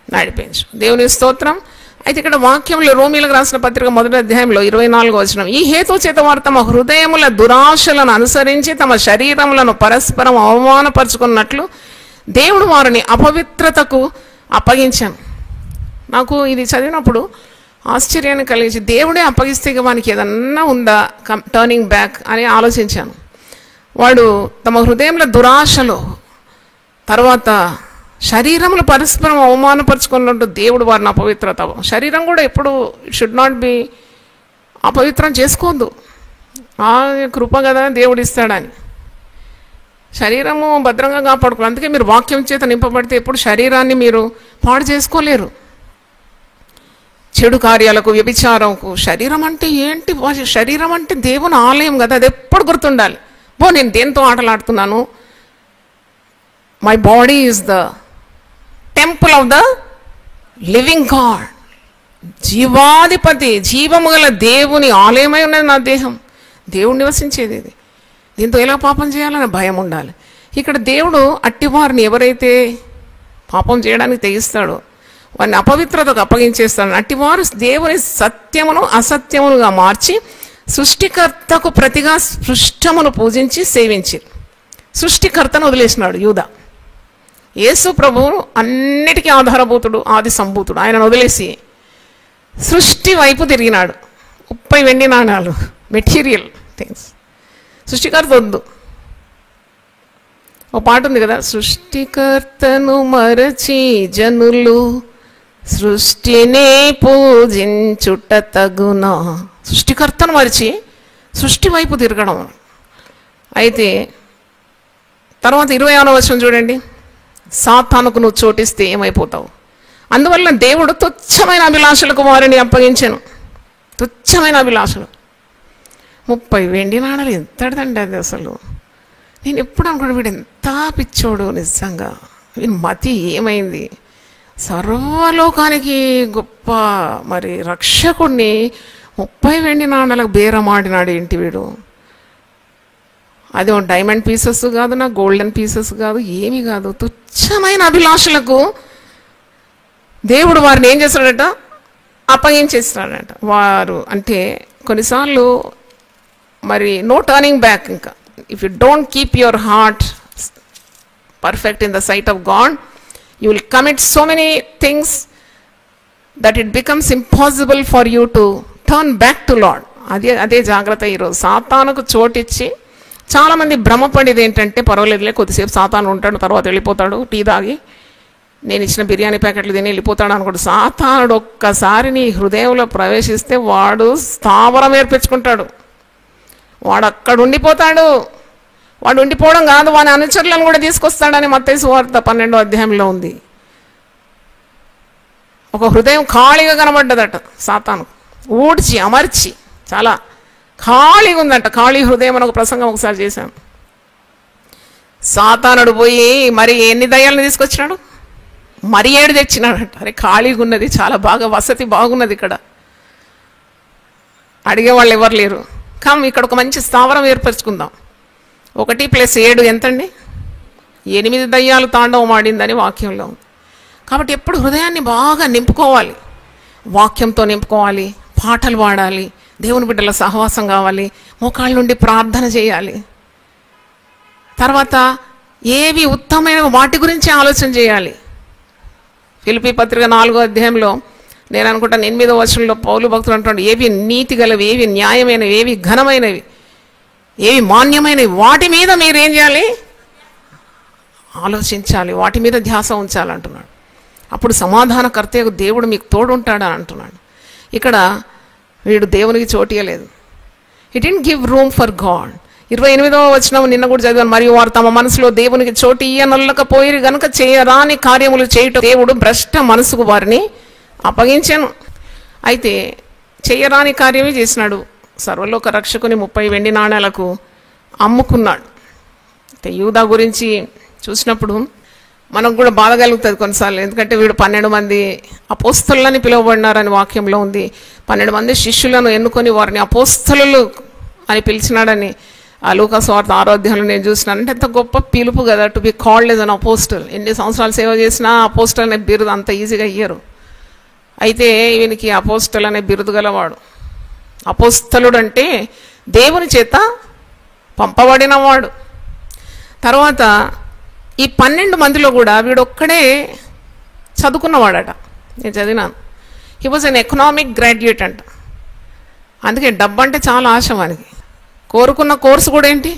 S2: నడిపించు. దేవుని స్తోత్రం. అయితే ఇక్కడ వాక్యంలో రోమీలకు రాసిన పత్రిక 1వ అధ్యాయంలో 24వ వచనం, ఈ హేతు చేత వారు తమ హృదయముల దురాశలను అనుసరించి తమ శరీరములను పరస్పరం అవమానపరుచుకున్నట్లు దేవుడు వారిని అపవిత్రతకు అప్పగించాను. నాకు ఇది చదివినప్పుడు ఆశ్చర్యాన్ని కలిగించి, దేవుడే అప్పగిస్తే వానికి ఏదన్నా ఉందా టర్నింగ్ బ్యాక్ అని ఆలోచించాను. వాడు తమ హృదయంలో దురాశలు, తర్వాత శరీరములు పరస్పరం అవమానపరుచుకున్నట్టు దేవుడు వారిని అపవిత్రత. శరీరం కూడా ఎప్పుడు షుడ్ నాట్ బి అపవిత్రం చేసుకోవద్దు. ఆ కృప కదా దేవుడు ఇస్తాడని శరీరము భద్రంగా కాపాడుకోవాలి. అందుకే మీరు వాక్యం చేత నింపబడితే ఎప్పుడు శరీరాన్ని మీరు పాడు చేసుకోలేరు. చెడు కార్యాలకు, వ్యభిచారంకు. శరీరం అంటే ఏంటి? శరీరం అంటే దేవుని ఆలయం కదా, అది ఎప్పుడు గుర్తుండాలి. నేను దేంతో ఆటలాడుతున్నాను? My body is the temple of the living God. జీవాధిపతి, జీవము గల దేవుని ఆలయమై ఉన్నది నా దేహం. దేవుడు నివసించేది ఇది. దీంతో ఎలా పాపం చేయాలని భయం ఉండాలి. ఇక్కడ దేవుడు అట్టివారిని ఎవరైతే పాపం చేయడానికి తెగిస్తాడో వారిని అపవిత్రతకు అప్పగించేస్తాడు. అట్టివారు దేవుని సత్యమును అసత్యమునుగా మార్చి సృష్టికర్తకు ప్రతిగా సృష్టమును పూజించి సేవించి సృష్టికర్తను వదిలేసినాడు యూదా. యేసు ప్రభువు అన్నిటికీ ఆధారభూతుడు, ఆది సంభూతుడు. ఆయనను వదిలేసి సృష్టి వైపు తిరిగినాడు. 30 వెండి నాణాలు, మెటీరియల్ థింగ్స్. సృష్టికర్త వద్దు. ఒక పాట ఉంది కదా, సృష్టికర్తను మరచి జనులు సృష్టిని పూజించుట తగునా. సృష్టికర్తను మరిచి సృష్టి వైపు తిరగడం. అయితే తర్వాత 26వ వచనం చూడండి, సాతానుకు నువ్వు చోటిస్తే ఏమైపోతావు? అందువల్ల దేవుడు తుచ్చమైన అభిలాషలకు వారిని అప్పగించాను. తుచ్చమైన అభిలాషలు. 30 వెండి నాణాలు ఎంతదండి అది అసలు. నేను ఎప్పుడు అనుకున్నాను, వీడు ఎంత పిచ్చోడు నిజంగా, వీని మతి ఏమైంది? సర్వలోకానికి గొప్ప మరి రక్షకుడిని 30 వెండి నాణాలకు బేరమాడినాడు ఏంటి వీడు? అది డైమండ్ పీసెస్ కాదు, నా గోల్డెన్ పీసెస్ కాదు, ఏమీ కాదు. తుచ్చమైన అభిలాషలకు దేవుడు వారిని ఏం చేస్తాడట? అప్పగించేస్తాడట. వారు అంటే కొన్నిసార్లు మరి నో టర్నింగ్ బ్యాక్. ఇంకా if you don't keep your heart perfect in the sight of God, you will commit so many things that it becomes impossible for you to turn back to Lord. అదే జాగ్రత్త. ఈరోజు సాతానుకు చోటిచ్చి చాలామంది భ్రమపడేది ఏంటంటే, పర్వాలేదులే కొద్దిసేపు సాతాను ఉంటాడు, తర్వాత వెళ్ళిపోతాడు, టీ తాగి నేను ఇచ్చిన బిర్యానీ ప్యాకెట్లు తిని వెళ్ళిపోతాడు అనుకోడు. సాతానుడు ఒక్కసారి నీ హృదయంలో ప్రవేశిస్తే వాడు స్థావరం ఏర్పించుకుంటాడు. వాడు అక్కడ ఉండిపోతాడు. వాడు ఉండిపోవడం కాదు, వాని అనుచరులను కూడా తీసుకొస్తాడని మత్తయి సువార్త 12వ అధ్యాయంలో ఉంది. ఒక హృదయం ఖాళీగా కనబడ్డదట సాతాను, ఊడ్చి అమర్చి చాలా ఖాళీగా ఉందంట. ఖాళీ హృదయం అని ఒక ప్రసంగం ఒకసారి చేశాను. సాతానుడు పోయి మరి ఎన్ని దయ్యాలను తీసుకొచ్చినాడు? మరి 7 తెచ్చినాడంట. అరే ఖాళీగా ఉన్నది, చాలా బాగా వసతి బాగున్నది, ఇక్కడ అడిగేవాళ్ళు ఎవరు లేరు, ఇక్కడ ఒక మంచి స్థావరం ఏర్పరచుకుందాం. 1 + 7 ఎంతండి? 8 దయ్యాలు తాండవం ఆడిందని వాక్యంలో ఉంది. కాబట్టి ఎప్పుడు హృదయాన్ని బాగా నింపుకోవాలి, వాక్యంతో నింపుకోవాలి, పాటలు పాడాలి, దేవుని బిడ్డల సహవాసం కావాలి, మోకాళ్ళ నుండి ప్రార్థన చేయాలి. తర్వాత ఏవి ఉత్తమమైన వాటి గురించి ఆలోచన చేయాలి. ఫిలిప్పీ పత్రిక 4వ అధ్యాయంలో నేను అనుకుంటాను 8వ వచనంలో పౌలు భక్తుడు అంటున్నాడు, ఏవి నీతి గలవి, ఏవి న్యాయమైనవి, ఏవి ఘనమైనవి, ఏవి మాన్యమైనవి, వాటి మీద మీరు ఏం చేయాలి? ఆలోచించాలి, వాటి మీద ధ్యాస ఉంచాలంటున్నాడు. అప్పుడు సమాధానకర్త దేవుడు మీకు తోడుంటాడని అంటున్నాడు. ఇక్కడ వీడు దేవునికి చోటియలేదు. He didn't give room for God. 28వ వచనం నిన్న కూడా చదివాను. మరియు వారు తమ మనసులో దేవునికి చోటు ఇయ్యనొల్లకపోయిరి గనుక చేయరాని కార్యములు చేయుట దేవుడు భ్రష్ట మనసుకు వారిని అప్పగించాను. అయితే చేయరాని కార్యమే చేసినాడు. సర్వలోక రక్షకుని 30 వెండి నాణేలకు అమ్ముకున్నాడు. అయితే యూదా గురించి చూసినప్పుడు మనకు కూడా బాధ కలుగుతుంది కొన్నిసార్లు. ఎందుకంటే వీడు 12 మంది అపోస్తలులని పిలువబడినారని వాక్యంలో ఉంది. 12 మంది శిష్యులను ఎన్నుకొని వారిని అపోస్తలు అని పిలిచినాడని ఆ లూకా సువార్త 6వ అధ్యాయంలో నేను చూసినాను. అంటే ఎంత గొప్ప పిలుపు కదా, to be called as an apostle. ఎన్ని సంవత్సరాలు సేవ చేసినా అపోస్టల్ అనే బిరుదు అంత ఈజీగా ఇయ్యరు. అయితే వీనికి అపోస్టల్ అనే బిరుదు గలవాడు. అపోస్తలుడు అంటే దేవుని చేత పంపబడినవాడు. తర్వాత ఈ 12 మందిలో కూడా వీడొక్కడే చదువుకున్నవాడట. నేను చదివినాను. He was an economic graduate అంట. అందుకే డబ్బు అంటే చాలా ఆశ వానికి. కోరుకున్న కోర్సు కూడా ఏంటి?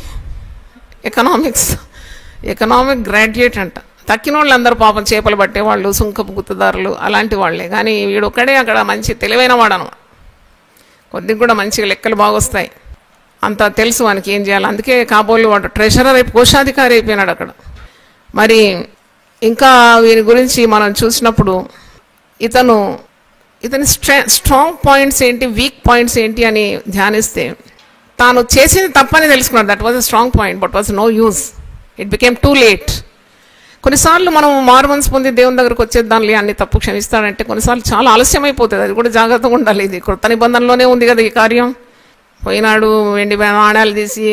S2: ఎకనామిక్ గ్రాడ్యుయేట్ అంట. తక్కిన వాళ్ళు అందరూ పాపం చేపలు పట్టేవాళ్ళు, సుంకపు గుత్తదారులు, అలాంటి వాళ్ళే. కానీ వీడొక్కడే అక్కడ మంచి తెలివైన వాడు అనమాట. కొద్దిగా కూడా మంచిగా లెక్కలు బాగొస్తాయి, అంత తెలుసు వానికి ఏం చేయాలి. అందుకే కాబోలు వాడు ట్రెషరర్ కోశాధికారి అయిపోయినాడు అక్కడ. మరి ఇంకా వీరి గురించి మనం చూసినప్పుడు ఇతని స్ట్రాంగ్ పాయింట్స్ ఏంటి, వీక్ పాయింట్స్ ఏంటి అని ధ్యానిస్తే తాను చేసింది తప్పని తెలుసుకున్నాడు. That was a strong point, but was no use. It became too late. కొన్నిసార్లు మనం మారుమనసు పొంది దేవుని దగ్గరకు వచ్చేద్దాంలే, అన్ని తప్పు క్షమిస్తాడంటే కొన్నిసార్లు చాలా ఆలస్యం అయిపోతుంది. అది కూడా జాగ్రత్తగా ఉండాలి. ఇది కొత్త నిబంధనలోనే ఉంది కదా ఈ కార్యం. పోయినాడు, వెండి నాణ్యాలు తీసి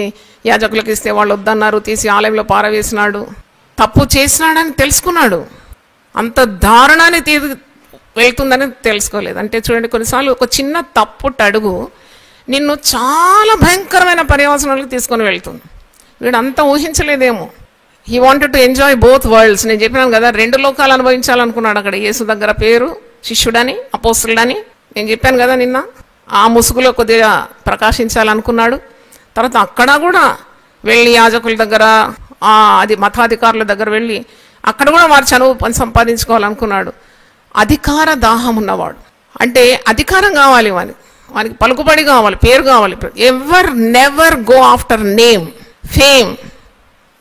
S2: యాజకులకు ఇస్తే వాళ్ళు వద్దన్నారు, తీసి ఆలయంలో పారవేసినాడు. తప్పు చేసినాడని తెలుసుకున్నాడు, అంత దారుణాన్ని వెళ్తుందని తెలుసుకోలేదు. అంటే చూడండి, కొన్నిసార్లు ఒక చిన్న తప్పుట అడుగు నిన్ను చాలా భయంకరమైన పర్యవసనాలకు తీసుకొని వెళ్తుంది. వీడు అంతా ఊహించలేదేమో. He wanted to enjoy both worlds. నేను చెప్పినాను కదా, 2 లోకాలు అనుభవించాలనుకున్నాడు. అక్కడ యేసు దగ్గర పేరు శిష్యుడని, అపోస్తులుడని నేను చెప్పాను కదా నిన్న. ఆ ముసుగులో కొద్దిగా ప్రకాశించాలనుకున్నాడు. తర్వాత అక్కడ కూడా వెళ్ళి యాజకుల దగ్గర, అది మతాధికారుల దగ్గర వెళ్ళి అక్కడ కూడా వారు చనువు సంపాదించుకోవాలనుకున్నాడు. అధికార దాహం ఉన్నవాడు. అంటే అధికారం కావాలి వానికి పలుకుబడి కావాలి, పేరు కావాలి. Never go after name, fame,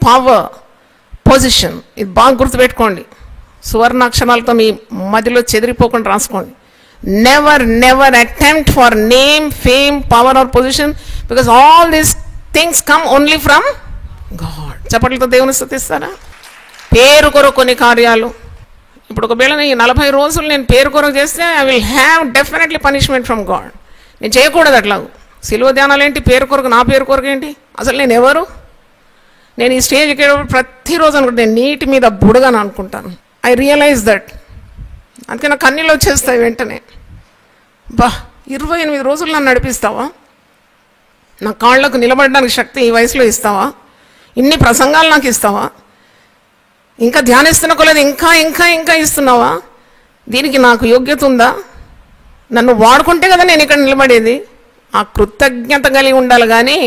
S2: power, position. ఇది బాగా గుర్తుపెట్టుకోండి, సువర్ణాక్షరాలతో మీ మధ్యలో చెదిరిపోకుండా రాసుకోండి. Never attempt for name, fame, power or position, because all these things come only from God. చప్పట్లతో దేవుని స్తుతిస్తారా? పేరు కొరకు కొన్ని కార్యాలు. ఇప్పుడు ఒకవేళ ఈ 40 రోజులు నేను పేరు కొరకు చేస్తే I will have definitely punishment from God. నేను చేయకూడదు అట్లా. సిలువ ధ్యానాలు ఏంటి, పేరు కొరకు, నా పేరు కొరకు ఏంటి? అసలు నేను ఎవరు? నేను ఈ స్టేజ్కి ప్రతిరోజు అనుకుంటే నేను నీటి మీద బుడగాను అనుకుంటాను. I realise that. అందుకే నాకు కన్నీళ్ళు వచ్చేస్తాయి వెంటనే. 28 రోజులు నన్ను నడిపిస్తావా? నా కాళ్ళకు నిలబడడానికి శక్తి ఈ వయసులో ఇస్తావా? ఇన్ని ప్రసంగాలు నాకు ఇస్తావా? ఇంకా ధ్యానిస్తున్న కొలది ఇంకా ఇంకా ఇంకా ఇస్తున్నావా? దీనికి నాకు యోగ్యత ఉందా? నన్ను వాడుకుంటే కదా నేను ఇక్కడ నిలబడేది. ఆ కృతజ్ఞత కలిగి ఉండాలి. కానీ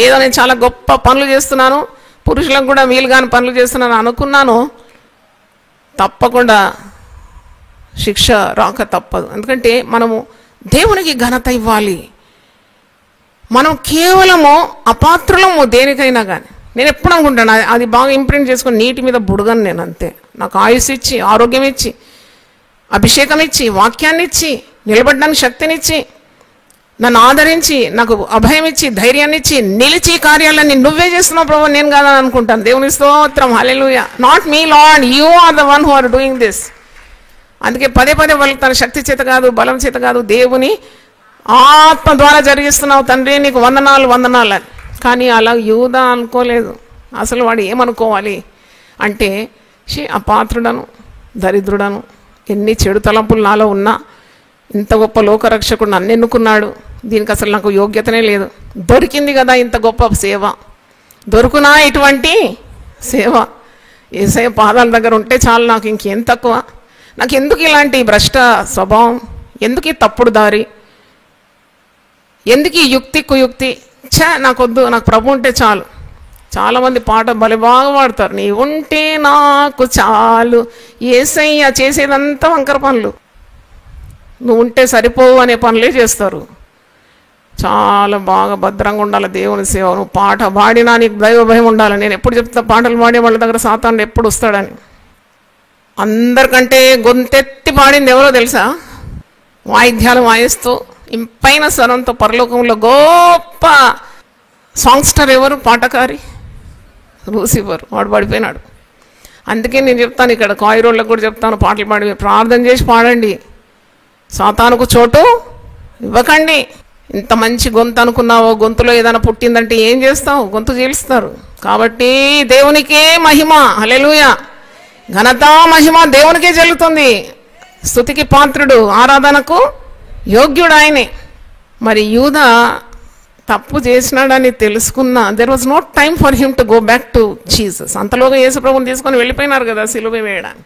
S2: ఏదో నేను చాలా గొప్ప పనులు చేస్తున్నాను, పురుషులకు కూడా వీలు కాని పనులు చేస్తున్నాను అనుకున్నాను, తప్పకుండా శిక్ష రాక తప్పదు. ఎందుకంటే మనము దేవునికి ఘనత ఇవ్వాలి. మనం కేవలము అపాత్రులము దేనికైనా కానీ. నేను ఎప్పుడు అనుకుంటాను అది బాగా ఇంప్రింట్ చేసుకొని నీటి మీద బుడగను నేను. అంతే. నాకు ఆయుష్ ఇచ్చి, ఆరోగ్యం ఇచ్చి, అభిషేకం ఇచ్చి, వాక్యాన్ని ఇచ్చి, నిలబడడానికి శక్తినిచ్చి, నన్ను ఆదరించి నాకు అభయం ఇచ్చి ధైర్యాన్ని ఇచ్చి నిలిచి కార్యాలన్నీ నువ్వే చేస్తున్నావు ప్రభు, నేను కాదని అనుకుంటాను. దేవుని స్తోత్రం, హల్లెలూయా. Not me Lord, you are the one who are doing this. అందుకే పదే పదే వాళ్ళు తన శక్తి చేత కాదు, బలం చేత కాదు, దేవుని ఆత్మ ద్వారా జరిగిస్తున్నావు తండ్రి, నీకు వందనాలు వందనాలు అని. కానీ అలా యూదా అనుకోలేదు. అసలు వాడు ఏమనుకోవాలి అంటే, అపాత్రుడను, దరిద్రుడను, ఎన్ని చెడు తలంపులు నాలో ఉన్నా ఇంత గొప్ప లోకరక్షకుడు నన్ను ఎన్నుకున్నాడు, దీనికి అసలు నాకు యోగ్యతనే లేదు. దొరికింది కదా ఇంత గొప్ప సేవ, దొరుకునా ఇటువంటి సేవ, యేసయ్య పాదాల దగ్గర ఉంటే చాలు, నాకు ఇంకేం తక్కువ, నాకు ఎందుకు ఇలాంటి భ్రష్ట స్వభావం, ఎందుకు ఈ తప్పుడు దారి, ఎందుకు ఈ యుక్తి కుయుక్తి, నాకొద్దు, నాకు ప్రభు ఉంటే చాలు. చాలామంది పాట భలే బాగా పాడతారు, నీ ఉంటే నాకు చాలు, యేసయ్య చేసేదంతా వంకర పనులు, నువ్వు ఉంటే సరిపోవు అనే పనులే చేస్తారు. చాలా బాగా భద్రంగా ఉండాలి దేవుని సేవ. నువ్వు పాట పాడినా నీకు దైవ భయం ఉండాలి. నేను ఎప్పుడు చెప్తా, పాటలు పాడే వాళ్ళ దగ్గర సాతానుడు ఎప్పుడు వస్తాడని. అందరికంటే గొంతెత్తి పాడింది ఎవరో తెలుసా? వాయిద్యాలు వాయిస్తూ ఇంపైన స్వరంతో పరలోకంలో గొప్ప సాంగ్స్టర్ ఎవరు? పాటకారి లూసిఫర్. వాడు పడిపోయినాడు. అందుకే నేను చెప్తాను, ఇక్కడ కాయిరోళ్ళకు కూడా చెప్తాను, పాటలు పాడి ప్రార్థన చేసి పాడండి, సాతానుకు చోటు ఇవ్వకండి. ఇంత మంచి గొంతు అనుకున్నావో, గొంతులో ఏదైనా పుట్టిందంటే ఏం చేస్తావు? గొంతు చీలుస్తారు. కాబట్టి దేవునికే మహిమ, హల్లెలూయా. ఘనత మహిమ దేవునికే చెల్లుతుంది. స్తుతికి పాత్రుడు, ఆరాధనకు యోగ్యుడు ఆయనే. మరి యూదా తప్పు చేసినాడని తెలుసుకున్నా, there was no time for him to go back to Jesus. అంతలోగా యేసు ప్రభువుని తీసుకొని వెళ్ళిపోయినారు కదా సిలువ వేయడానికి.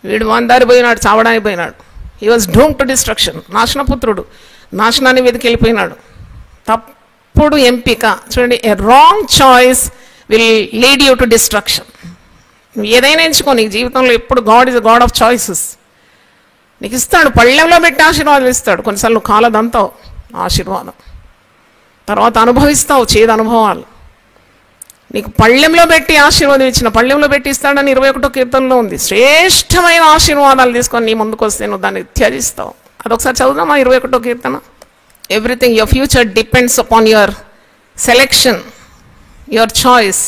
S2: వీడు మందారి పోయినాడు, చావడానికి పోయినాడు. He was doomed to destruction. నాశనపుత్రుడు, నాశనాన్ని వెతికి వెళ్ళిపోయినాడు. తప్పుడు ఎంపిక చూడండి, a wrong choice will lead you to destruction. నువ్వు ఏదైనా ఎంచుకో, నీకు జీవితంలో ఎప్పుడు God is a God of choices. నీకు ఇస్తాడు, పళ్ళెంలో పెట్టి ఆశీర్వాదం ఇస్తాడు. కొన్నిసార్లు నువ్వు కాలదంతావు ఆశీర్వాదం, తర్వాత అనుభవిస్తావు చేదు అనుభవాలు. నీకు పళ్ళెంలో పెట్టి ఆశీర్వాదం ఇచ్చిన, పళ్ళెంలో పెట్టి ఇస్తాడని 21వ కీర్తనలో ఉంది. శ్రేష్టమైన ఆశీర్వాదాలు తీసుకొని నీ ముందుకు వస్తే నువ్వు దాన్ని త్యజిస్తావు. అదొకసారి చదువుదామా 21వ కీర్తన. Everything, your future depends upon your selection, your choice.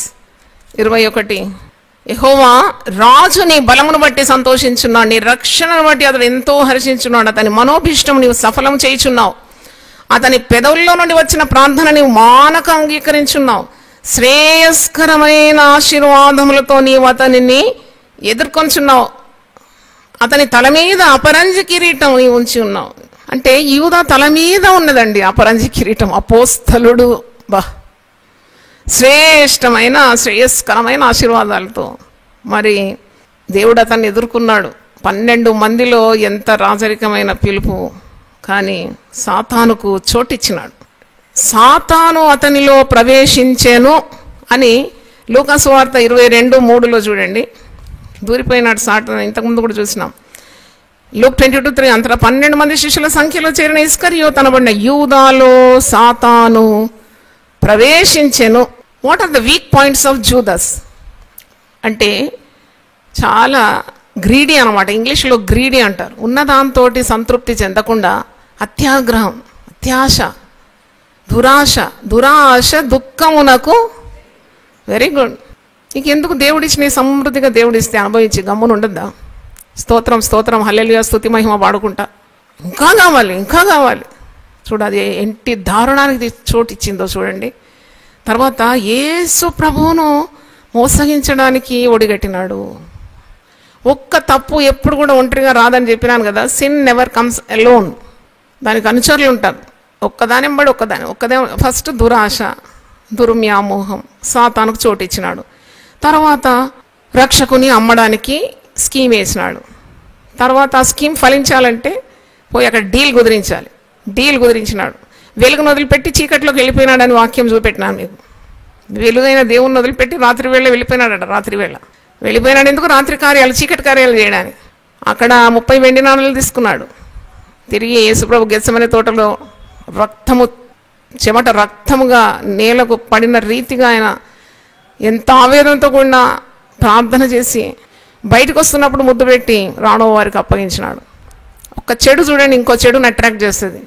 S2: 21. Yehova రాజు నీ బలమును బట్టి సంతోషించున్నాడు, నీ రక్షణను బట్టి అతడు ఎంతో హర్షించున్నాడు. అతని మనోభిష్టం నీవు సఫలం చేయుచున్నావు, అతని పెదవుల్లో నుండి వచ్చిన ప్రార్థన నీవు మానక అంగీకరించున్నావు. శ్రేయస్కరమైన ఆశీర్వాదములతో నీవు అతనిని ఎదుర్కొంచున్నావు, అతని తల మీద అపరంజి కిరీటం నీవు ఉంచి ఉన్నావు. అంటే యూదా తల మీద ఉన్నదండి అపరంజి కిరీటం. అపోస్తలుడు శ్రేష్టమైన శ్రేయస్కరమైన ఆశీర్వాదాలతో మరి దేవుడు అతన్ని ఎదుర్కొన్నాడు. 12 మందిలో ఎంత రాజరికమైన పిలుపు, కానీ సాతానుకు చోటిచ్చినాడు. సాతాను అతనిలో ప్రవేశించెను అని లూకా సువార్త 22:3 చూడండి. దూరిపోయినాడు సాతాను, ఇంతకుముందు కూడా చూసినాం. లూక్ 22:3 అంతటా 12 మంది శిష్యుల సంఖ్యలో చేరిన ఇస్కరియోతు అనబడిన యూదాలో సాతాను ప్రవేశించెను. What are the weak points of Judas అంటే చాలా గ్రీడీ అనమాట. ఇంగ్లీష్లో గ్రీడీ అంటారు. ఉన్నదాంతో సంతృప్తి చెందకుండా అత్యాగ్రహం, అత్యాశ, దురాశ దుఃఖమునకు. Very good. నీకు ఎందుకు దేవుడిచ్చిన సమృద్ధిగా దేవుడిస్తే అనుభవించి గమ్మున ఉండద్దా? స్తోత్రం స్తోత్రం హల్లెలూయా స్తుతి మహిమ పాడుకుంటా ఇంకా కావాలి ఇంకా కావాలి. చూడది ఎంటి దారుణానికి చోటు ఇచ్చిందో చూడండి. తర్వాత యేసు ప్రభువును మోసగించడానికి ఒడిగట్టినాడు. ఒక్క తప్పు ఎప్పుడు కూడా ఒంటరిగా రాదని చెప్పినాను కదా. Sin never comes alone. దానికి అనుచరులు ఉంటారు. ఒక్కదానెంబడి ఒక్కదే. ఫస్ట్ దురాశ, దుర్వ్యామోహం సాతానుకు చోటు ఇచ్చినాడు. తర్వాత రక్షకుని అమ్మడానికి స్కీమ్ వేసినాడు. తర్వాత ఆ స్కీమ్ ఫలించాలంటే పోయి అక్కడ డీల్ కుదిరించినాడు. వెలుగును వదిలిపెట్టి చీకట్లోకి వెళ్ళిపోయినాడని వాక్యం చూపెట్టినాను మీకు. వెలుగైన దేవుణ్ణి వదిలిపెట్టి రాత్రి వేళ వెళ్ళిపోయినాడట. రాత్రి వేళ వెళ్ళిపోయినాడు ఎందుకు? రాత్రి కార్యాలు, చీకటి కార్యాలు చేయడానికి. అక్కడ 30 వెండి నాణాలు తీసుకున్నాడు. తిరిగి యేసుప్రభు గెత్సెమనే తోటలో చెమట రక్తముగా నేలకు పడిన రీతిగా ఆయన ఎంత ఆవేదనతో కూడిన ప్రార్థన చేసి బయటకు వస్తున్నప్పుడు ముద్దు పెట్టి రాణో వారికి అప్పగించినాడు. ఒక చెడు చూడండి ఇంకో చెడుని అట్రాక్ట్ చేస్తుంది.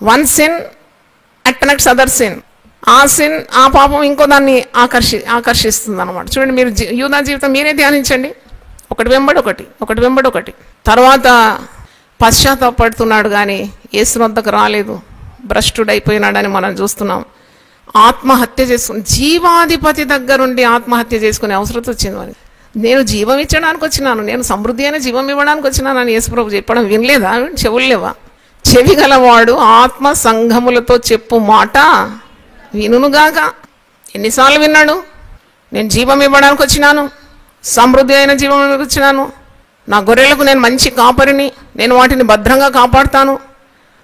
S2: One sin attracts other sin. ఆ సిన్, ఆ పాపం ఇంకో దాన్ని ఆకర్షిస్తుంది అనమాట. చూడండి, మీరు యూదా జీవితం మీరే ధ్యానించండి. ఒకటి వెంబడి ఒకటి. తర్వాత పశ్చాత్తాపడుతున్నాడు కానీ యేసు వద్దకు రాలేదు, భ్రష్టుడైపోయినాడని మనం చూస్తున్నాం. ఆత్మహత్య చేసుకుని, జీవాధిపతి దగ్గరుండి ఆత్మహత్య చేసుకునే అవసరం వచ్చింది మరి. నేను జీవం ఇచ్చడానికి వచ్చినాను, నేను సమృద్ధి అయిన జీవం ఇవ్వడానికి వచ్చినాను అని యేసుప్రభు చెప్పడం వినలేదా? చెవులు లేవా? చెవి గలవాడు ఆత్మ సంఘములతో చెప్పు మాట వినుగాక. ఎన్నిసార్లు విన్నాడు? నేను జీవం ఇవ్వడానికి వచ్చినాను, సమృద్ధి అయిన జీవం వచ్చినాను, నా గొర్రెలకు నేను మంచి కాపరిని, నేను వాటిని భద్రంగా కాపాడుతాను,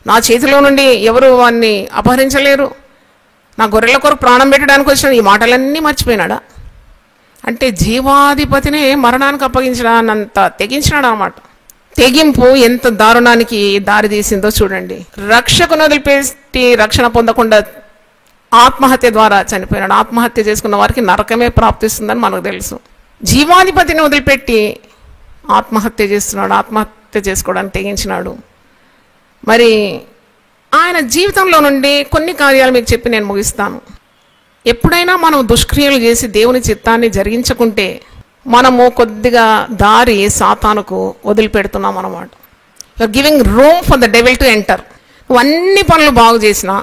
S2: నా చేతిలో నుండి ఎవరు వాడిని అపహరించలేరు, నా గొర్రెల కొరకు ప్రాణం పెట్టడానికి వచ్చిన ఈ మాటలన్నీ మర్చిపోయినాడా? అంటే జీవాధిపతిని మరణానికి అప్పగించడానంత తెగించినాడు అన్నమాట. తెగింపు ఎంత దారుణానికి దారి తీసిందో చూడండి. రక్షకును వదిలిపెట్టి రక్షణ పొందకుండా ఆత్మహత్య ద్వారా చనిపోయినాడు. ఆత్మహత్య చేసుకున్న వారికి నరకమే ప్రాప్తిస్తుందని మనకు తెలుసు. జీవాధిపతిని వదిలిపెట్టి ఆత్మహత్య చేస్తున్నాడు, ఆత్మహత్య చేసుకోవడానికి తెగించినాడు. మరి ఆయన జీవితంలో నుండి కొన్ని కార్యాలు మీకు చెప్పి నేను ముగిస్తాను. ఎప్పుడైనా మనం దుష్క్రియలు చేసి దేవుని చిత్తాన్ని జరిగించకుంటే మనము కొద్దిగా దారి సాతానుకు వదిలిపెడుతున్నాం అన్నమాట. You're giving room for the devil to enter. నువ్వు అన్ని పనులు బాగు చేసినా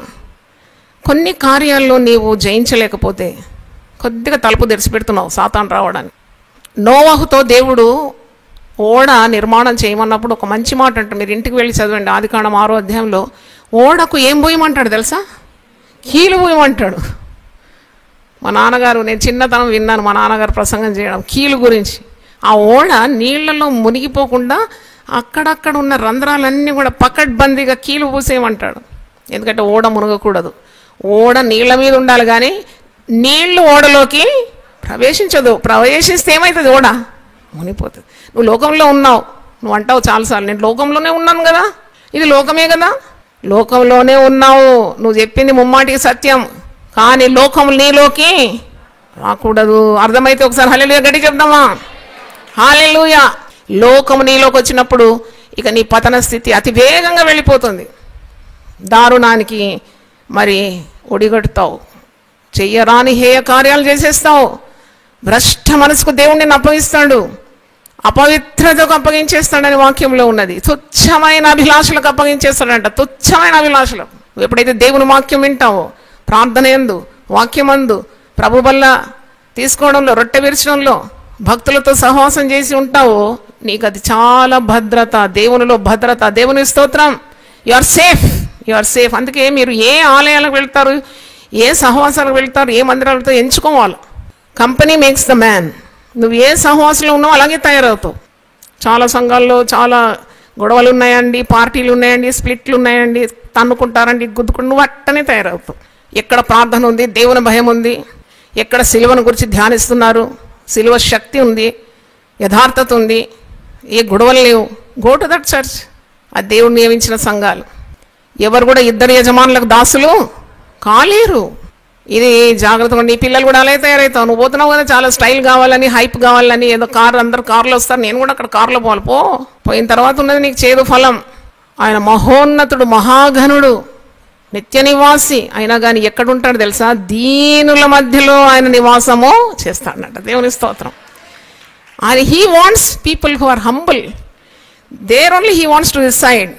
S2: కొన్ని కార్యాల్లో నీవు జయించలేకపోతే కొద్దిగా తలుపు తెరిచిపెడుతున్నావు సాతాను రావడానికి. నోవహుతో దేవుడు ఓడ నిర్మాణం చేయమన్నప్పుడు ఒక మంచి మాట అంటారు, మీరు ఇంటికి వెళ్ళి చదవండి. ఆదికాండం 6వ అధ్యాయంలో ఓడకు ఏం పోయమంటాడు తెలుసా? కీలు పోయమంటాడు. మా నాన్నగారు, నేను చిన్నతనం విన్నాను మా నాన్నగారు ప్రసంగం చేయడం కీలు గురించి. ఆ ఓడ నీళ్లలో మునిగిపోకుండా అక్కడక్కడ ఉన్న రంధ్రాలన్నీ కూడా పకడ్బందీగా కీలు పూసేయమంటాడు. ఎందుకంటే ఓడ మునగకూడదు, ఓడ నీళ్ల మీద ఉండాలి, కానీ నీళ్లు ఓడలోకి ప్రవేశించదు. ప్రవేశిస్తే ఏమవుతుంది? ఓడ మునిగిపోతుంది. నువ్వు లోకంలో ఉన్నావు, నువ్వు అంటావు చాలాసార్లు, నేను లోకంలోనే ఉన్నాను కదా, ఇది లోకమే కదా. లోకంలోనే ఉన్నావు, నువ్వు చెప్పింది ముమ్మాటికి సత్యం, కానీ లోకం నీలోకి రాకూడదు. అర్థమైతే ఒకసారి హల్లెలూయా గట్టి చెప్దామా? హల్లెలూయా. లోకం నీలోకి వచ్చినప్పుడు ఇక నీ పతన స్థితి అతి వేగంగా వెళ్ళిపోతుంది. దారుణానికి మరి ఒడిగట్టుతావు, చెయ్యరాని హేయ కార్యాలు చేసేస్తావు. భ్రష్ట మనసుకు దేవుణ్ణి అప్పగిస్తాడు, అపవిత్రతకు అప్పగించేస్తాడని వాక్యంలో ఉన్నది. తుచ్చమైన అభిలాషలకు అప్పగించేస్తాడంట, తుచ్చమైన అభిలాషలకు. ఎప్పుడైతే దేవుని వాక్యం వింటావో, ప్రార్థన యందు, వాక్యమందు, ప్రభు వల్ల తీసుకోవడంలో, రొట్టె విరచడంలో, భక్తులతో సహవాసం చేసి ఉంటావో నీకు అది చాలా భద్రత, దేవునిలో భద్రత. దేవుని స్తోత్రం. You are safe, you are safe. అందుకే మీరు ఏ ఆలయాలకు వెళ్తారు, ఏ సహవాసాలకు వెళ్తారు, ఏ మందిరాలతో ఎంచుకోవాలి. Company makes the man. నువ్వు ఏ సహవాసంలో ఉన్నావో అలాగే తయారవుతావు. చాలా సంఘాల్లో చాలా గొడవలు ఉన్నాయండి, పార్టీలు ఉన్నాయండి, స్ప్లిట్లు ఉన్నాయండి, తన్నుకుంటారండి, గుద్దుకుంటూ, నువ్వు అట్టనే తయారవుతావు. ఎక్కడ ప్రార్థన ఉంది, దేవుని భయం ఉంది, ఎక్కడ సిలువను గురించి ధ్యానిస్తున్నారు, సిలువ శక్తి ఉంది, యథార్థత ఉంది, ఏ గొడవలు లేవు, గో టు దట్ చర్చ్. ఆ దేవుడు నియమించిన సంఘాలు. ఎవరు కూడా ఇద్దరు యజమానులకు దాసులు కాలేరు. ఇది జాగ్రత్తగా. నీ పిల్లలు కూడా అలాగే తయారవుతావు. నువ్వు పోతున్నావు కదా, చాలా స్టైల్ కావాలని, హైప్ కావాలని, ఏదో కారు, అందరు కారులో వస్తారు, నేను కూడా అక్కడ కారులో పోవాలి. పోయిన తర్వాత ఉన్నది నీకు చేదు ఫలం. ఆయన మహోన్నతుడు, మహాఘనుడు, నిత్య నివాసి అయినా కానీ ఎక్కడుంటాడు తెలుసా? దీనుల మధ్యలో ఆయన నివాసము చేస్తాడనట. దేవుని స్తోత్రం. And he wants people who are humble. There only he wants to reside.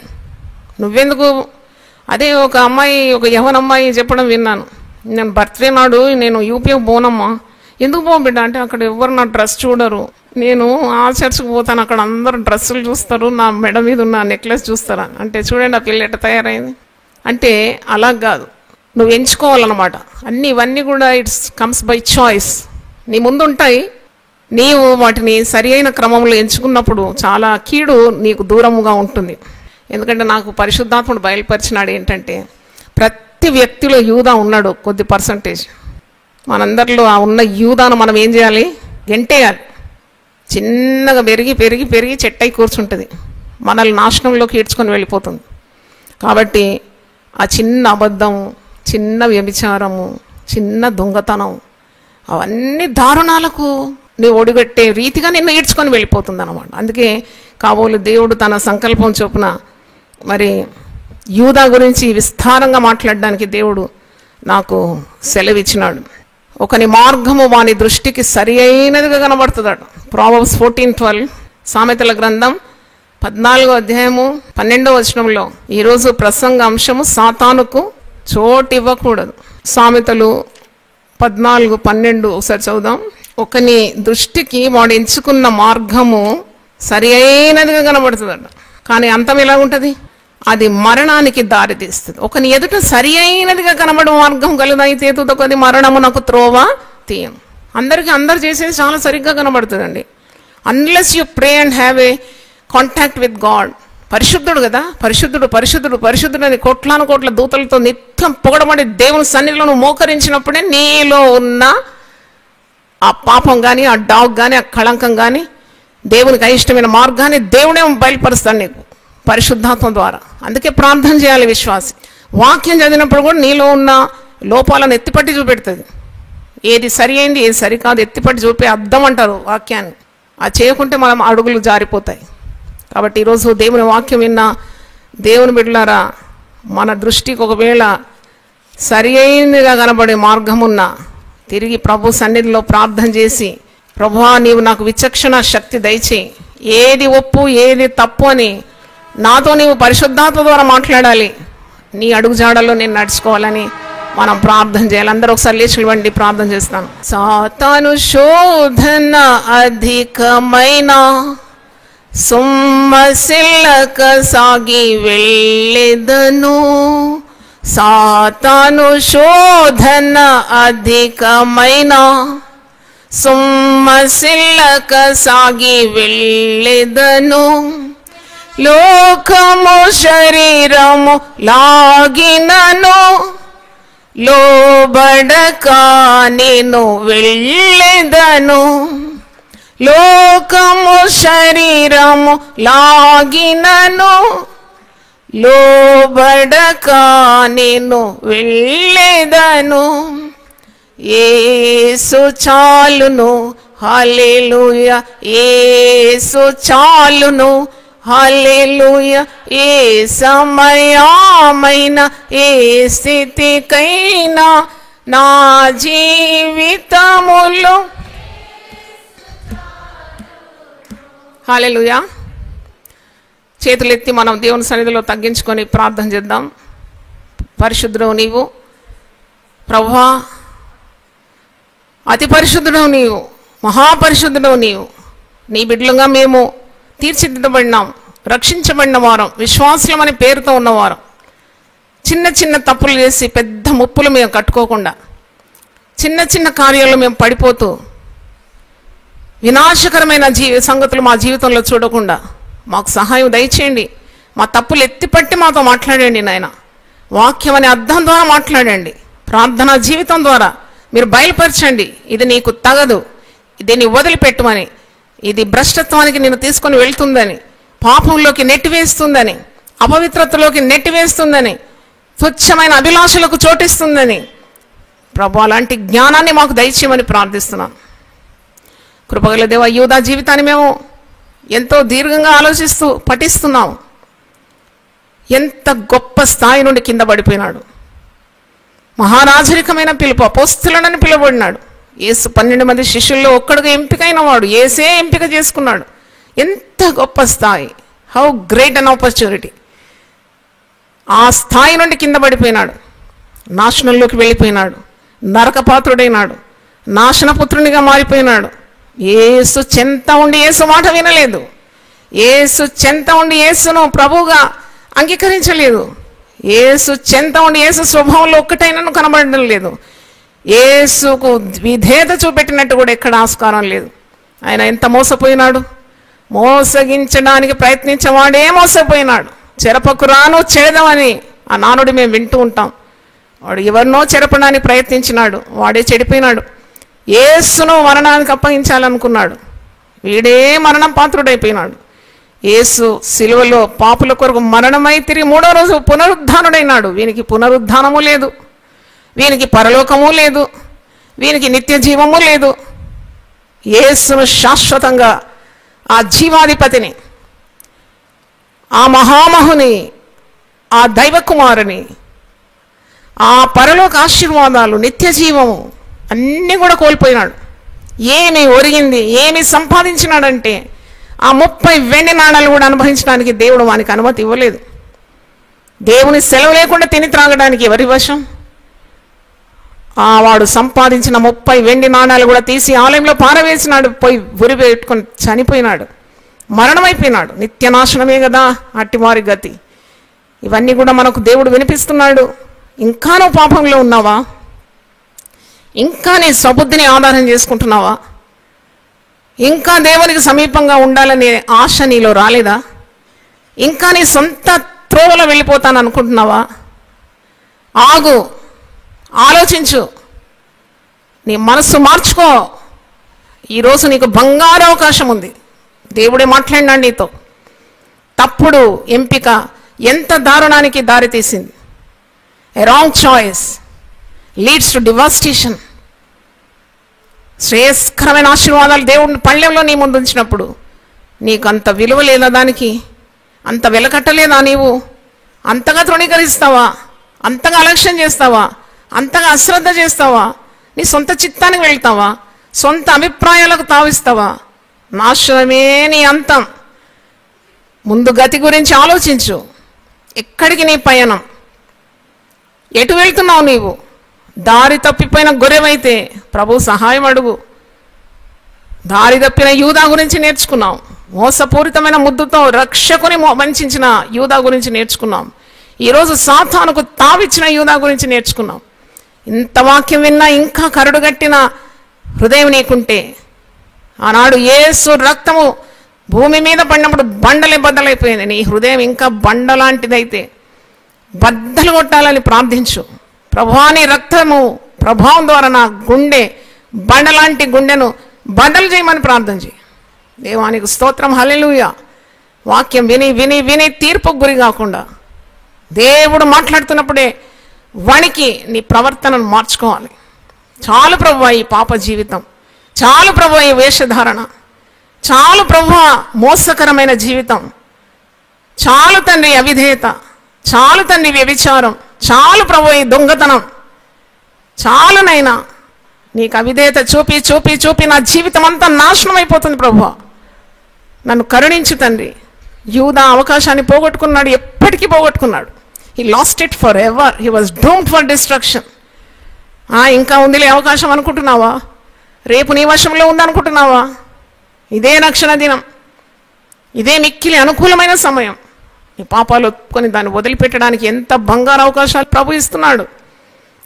S2: నువ్వెందుకు? అదే ఒక అమ్మాయి, ఒక యవ్వన అమ్మాయి చెప్పడం విన్నాను, నేను బర్త్డే నాడు నేను యూపీకి పోనమ్మా. ఎందుకు పో బిడ్డ అంటే, అక్కడ ఎవరు నా డ్రెస్ చూడరు, నేను ఆ చర్చ్కి పోతాను, అక్కడ అందరు డ్రెస్సులు చూస్తారు, నా మెడ మీద ఉన్న నెక్లెస్ చూస్తారా అంటే. చూడండి ఆ పిల్ల ఎట్ట తయారైంది. అంటే అలా కాదు, నువ్వు ఎంచుకోవాలన్నమాట. ఇవన్నీ కూడా ఇట్స్ కమ్స్ బై చాయిస్. నీ ముందు ఉంటాయి, నీవు వాటిని సరి అయిన క్రమంలో ఎంచుకున్నప్పుడు చాలా కీడు నీకు దూరముగా ఉంటుంది. ఎందుకంటే నాకు పరిశుద్ధాత్ముడు బయలుపరిచినాడు ఏంటంటే, ప్రతి వ్యక్తిలో యూదా ఉన్నాడు కొద్ది పర్సంటేజ్. మనందరిలో ఆ ఉన్న యూదాను మనం ఏం చేయాలి? గెంటేయాలి. చిన్నగా పెరిగి పెరిగి పెరిగి చెట్టై కూర్చుంటుంది, మనల్ని నాశనంలోకి ఈడ్చుకొని వెళ్ళిపోతుంది. కాబట్టి ఆ చిన్న అబద్ధము, చిన్న వ్యభిచారము, చిన్న దొంగతనం, అవన్నీ దారుణాలకు నీవు ఒడిగట్టే రీతిగా నిన్ను ఈడ్చుకొని వెళ్ళిపోతుంది అన్నమాట. అందుకే కాబోలు దేవుడు తన సంకల్పం చొప్పున మరి యూదా గురించి విస్తారంగా మాట్లాడడానికి దేవుడు నాకు సెలవిచ్చినాడు. ఒకని మార్గము వాని దృష్టికి సరి అయినదిగా కనబడుతుందట. ప్రావర్బ్స్ 14:12, సామెతల గ్రంథం 14వ అధ్యాయము 12వ వచనంలో ఈరోజు ప్రసంగ అంశము సాతానుకు చోటు ఇవ్వకూడదు. సామెతలు 14:12 ఒకసారి చదువుదాం. ఒకని దృష్టికి వాడు ఎంచుకున్న మార్గము సరి అయినదిగా కనబడుతుందట, కానీ అంతం ఎలా ఉంటుంది? అది మరణానికి దారి తీస్తుంది. ఒకని ఎదుట సరి అయినదిగా కనబడే మార్గం కలదైతే తుదకొది మరణమునకు త్రోవ తీయం. అందరూ చేసేది చాలా సరిగ్గా కనబడుతుందండి. Unless you pray and have a contact with God. పరిశుద్ధుడు కదా, పరిశుద్ధుడు పరిశుద్ధుడు పరిశుద్ధుడు అని కోట్లాను కోట్ల దూతలతో నిత్యం పొగడబడి దేవుని సన్నిధిలో నువ్వు మోకరించినప్పుడే నీలో ఉన్న ఆ పాపం కానీ, ఆ డాగ్ కానీ, ఆ కళంకం కానీ, దేవునికి అయిష్టమైన మార్గాన్ని దేవుడే బయలుపరుస్తాడు నీకు పరిశుద్ధాత్మ ద్వారా. అందుకే ప్రార్థన చేయాలి విశ్వాసి. వాక్యం చదివినప్పుడు కూడా నీలో ఉన్న లోపాలను ఎత్తిపట్టి చూపెడుతుంది. ఏది సరి అయింది, ఏది సరికాదు ఎత్తిపట్టి చూపే అర్థం అంటారు వాక్యాన్ని. అది చేయకుంటే మనం అడుగులు జారిపోతాయి. కాబట్టి ఈరోజు దేవుని వాక్యం విన్న దేవుని బిడ్డలారా, మన దృష్టికి ఒకవేళ సరి అయిందిగా కనబడే మార్గమున్న తిరిగి ప్రభు సన్నిధిలో ప్రార్థన చేసి, ప్రభువా నీవు నాకు విచక్షణ శక్తి దయచేయి, ఏది ఒప్పు ఏది తప్పు అని నాతో నీవు పరిశుద్ధాత్మ ద్వారా మాట్లాడాలి, నీ అడుగుజాడల్లో నేను నడుచుకోవాలని మనం ప్రార్థన చేయాలి. అందరూ ఒకసారి లేచి నిలబడి ప్రార్థన చేస్తాను. సాతాను శోధన అధికమైన సొమ్మసిల్లక సాగి వెళ్ళెదను. సాతాను శోధన అధికమైన సొమ్మసిల్లక సాగి వెళ్ళెదను. లోకము శరీరము లాగినను లోబడక నేను వెళ్ళెదను. లోకము శరీరము లాగినను లోబడక నేను వెళ్ళెదను. యేసు చాలును, హల్లెలూయా, యేసు చాలును, హల్లెలూయా. ఏ సమయమైన ఏ స్థితికైనా నా జీవితములో హల్లెలూయా. చేతులెత్తి మనం దేవుని సన్నిధిలో తగ్గించుకొని ప్రార్థన చేద్దాం. పరిశుద్ధుడవు నీవు ప్రభువా, అతి పరిశుద్ధుడవు నీవు, మహాపరిశుద్ధుడవు నీవు. నీ బిడ్డలుగా మేము తీర్చిదిద్దబడినాం, రక్షించబడిన వారం, విశ్వాసులమని పేరుతో ఉన్నవారం. చిన్న చిన్న తప్పులు చేసి పెద్ద ముప్పులు మేము కట్టుకోకుండా చిన్న చిన్న కార్యాలు మేము పడిపోతూ వినాశకరమైన సంగతులు మా జీవితంలో చూడకుండా మాకు సహాయం దయచేయండి. మా తప్పులు ఎత్తిపట్టి మాతో మాట్లాడండి నాయన. వాక్యం అనే అర్థం ద్వారా మాట్లాడండి. ప్రార్థనా జీవితం ద్వారా మీరు బయలుపరచండి. ఇది నీకు తగదు, దీన్ని వదిలిపెట్టమని, ఇది భ్రష్టత్వానికి నేను తీసుకొని వెళ్తుందని, పాపంలోకి నెట్టివేస్తుందని, అపవిత్రతలోకి నెట్టివేస్తుందని, తుచ్చమైన అభిలాషలకు చోటిస్తుందని ప్రభు అలాంటి జ్ఞానాన్ని మాకు దయచేయమని ప్రార్థిస్తున్నాం. కృపగల దేవ, యూదా జీవితాన్ని మేము ఎంతో దీర్ఘంగా ఆలోచిస్తూ పఠిస్తున్నాం. ఎంత గొప్ప స్థాయి నుండి కింద పడిపోయినాడు. మహారాజరికమైన పిలుపు, అపోస్తలుడని పిలువబడినాడు. యేసు 12 మంది శిష్యుల్లో ఒక్కడుగా ఎంపికైన వాడు, యేసే ఎంపిక చేసుకున్నాడు. ఎంత గొప్ప స్థాయి! How great an opportunity! ఆ స్థాయి నుండి కింద పడిపోయినాడు, నాశనంలోకి వెళ్ళిపోయినాడు, నరకపాత్రుడైనాడు, నాశనపుత్రునిగా మారిపోయినాడు. యేసు చెంత ఉండి యేసు మాట వినలేదు. యేసు చెంత ఉండి యేసును ప్రభువుగా అంగీకరించలేదు. యేసు చెంత ఉండి యేసు స్వభావంలో ఒక్కటైనను కనబడడం లేదు. యేసుకు విధేయత చూపెట్టినట్టు కూడా ఎక్కడ ఆస్కారం లేదు. ఆయన ఎంత మోసపోయినాడు! మోసగించడానికి ప్రయత్నించేవాడే మోసపోయినాడు. చెరపకురాను చెడదామని ఆ నానుడి మేము వింటూ ఉంటాం. వాడు ఎవరినో చెరపడానికి ప్రయత్నించినాడు, వాడే చెడిపోయినాడు. యేసును మరణానికి అప్పగించాలనుకున్నాడు, వీడే మరణం పాత్రుడైపోయినాడు. యేసు సిలువలో పాపుల కొరకు మరణమై తిరిగి 3వ రోజు పునరుద్ధానుడైనాడు. వీనికి పునరుద్ధానము లేదు, వీనికి పరలోకము లేదు, వీనికి నిత్య జీవము లేదు. యేసును శాశ్వతంగా ఆ జీవాధిపతిని, ఆ మహామహుని ఆ దైవ కుమారుని, ఆ పరలోక ఆశీర్వాదాలు, నిత్య జీవము అన్నీ కూడా కోల్పోయినాడు. ఏమి ఒరిగింది, ఏమి సంపాదించినాడంటే ఆ 30 వెండి నాణాలు కూడా అనుభవించడానికి దేవుడు వానికి అనుమతి ఇవ్వలేదు. దేవుని సెలవు లేకుండా తిని త్రాగడానికి ఎవరి వశం? వాడు సంపాదించిన 30 వెండి నాణాలు కూడా తీసి ఆలయంలో పారవేసినాడు. పోయి ఉరి పెట్టుకొని చనిపోయినాడు, మరణమైపోయినాడు. నిత్యనాశనమే కదా అట్టివారి గతి. ఇవన్నీ కూడా మనకు దేవుడు వినిపిస్తున్నాడు. ఇంకా నువ్వు పాపంలో ఉన్నావా? ఇంకా నీ స్వబుద్ధిని ఆధారం చేసుకుంటున్నావా? ఇంకా దేవునికి సమీపంగా ఉండాలనే ఆశ నీలో రాలేదా? ఇంకా నీ సొంత త్రోవలో వెళ్ళిపోతాను అనుకుంటున్నావా? ఆగు, ఆలోచించు, నీ మనస్సు మార్చుకో. ఈరోజు నీకు బంగారు అవకాశం ఉంది. దేవుడే మాట్లాడినాడు నీతో. తప్పుడు ఎంపిక ఎంత దారుణానికి దారితీసింది. A wrong choice leads to devastation. శ్రేయస్కరమైన ఆశీర్వాదాలు దేవుడిని పళ్ళెంలో నీ ముందు ఉంచినప్పుడు నీకు అంత విలువ లేదా? దానికి అంత వెలకట్టలేదా? నీవు అంతగా తృణీకరిస్తావా? అంతగా అలక్ష్యం చేస్తావా? అంతగా అశ్రద్ధ చేస్తావా? నీ సొంత చిత్తానికి వెళ్తావా? సొంత అభిప్రాయాలకు తావిస్తావా? నాశనమే నీ అంతం. ముందు గతి గురించి ఆలోచించు. ఎక్కడికి నీ పయనం? ఎటు వెళ్తున్నావు నీవు? దారి తప్పిపోయిన గొర్రెవైతే ప్రభు సహాయం అడుగు. దారి తప్పిన యూదా గురించి నేర్చుకున్నాం. మోసపూరితమైన ముద్దుతో రక్షకుని వంచిన యూదా గురించి నేర్చుకున్నాం. ఈరోజు సాతానుకు తావిచ్చిన యూదా గురించి నేర్చుకున్నాం. ఇంత వాక్యం విన్నా ఇంకా కరడుగట్టిన హృదయం నీకుంటే, ఆనాడు యేసు రక్తము భూమి మీద పడినప్పుడు బండలే బద్దలైపోయింది. నీ హృదయం ఇంకా బండలాంటిదైతే బద్దలు కొట్టాలని ప్రార్థించు. ప్రభువా, నీ రక్తము ప్రభావం ద్వారా నా గుండె, బండలాంటి గుండెను బద్దలు చేయమని ప్రార్థన చేయి. దేవానికి స్తోత్రం, హల్లెలూయా. వాక్యం విని విని విని తీర్పుకు గురి కాకుండా దేవుడు మాట్లాడుతున్నప్పుడే వానికి నీ ప్రవర్తనను మార్చుకోవాలి. చాలు ప్రభువా ఈ పాప జీవితం, చాలు ప్రభువా ఈ వేషధారణ, చాలు ప్రభువా మోసకరమైన జీవితం, చాలు తండ్రి అవిధేయత, చాలు తండ్రి వ్యభిచారం, చాలు ప్రభువా ఈ దొంగతనం, చాలునైనా. నీకు అవిధేయత చూపి చూపి చూపి నా జీవితం అంతా నాశనం అయిపోతుంది ప్రభువా. నన్ను కరుణించు తండ్రి. యూదా అవకాశాన్ని పోగొట్టుకున్నాడు, ఎప్పటికీ పోగొట్టుకున్నాడు. He lost it for ever. He was doomed for destruction. ఇంకా ఉందిలే అవకాశం అనుకుంటున్నావా? రేపు నీ వశంలో ఉందనుకుంటున్నావా? ఇదే రక్షణ దినం, ఇదే మిక్కిలి అనుకూలమైన సమయం. నీ పాపాలు ఒప్పుకొని దాన్ని వదిలిపెట్టడానికి ఎంత బంగారు అవకాశాలు ప్రభు ఇస్తున్నాడు.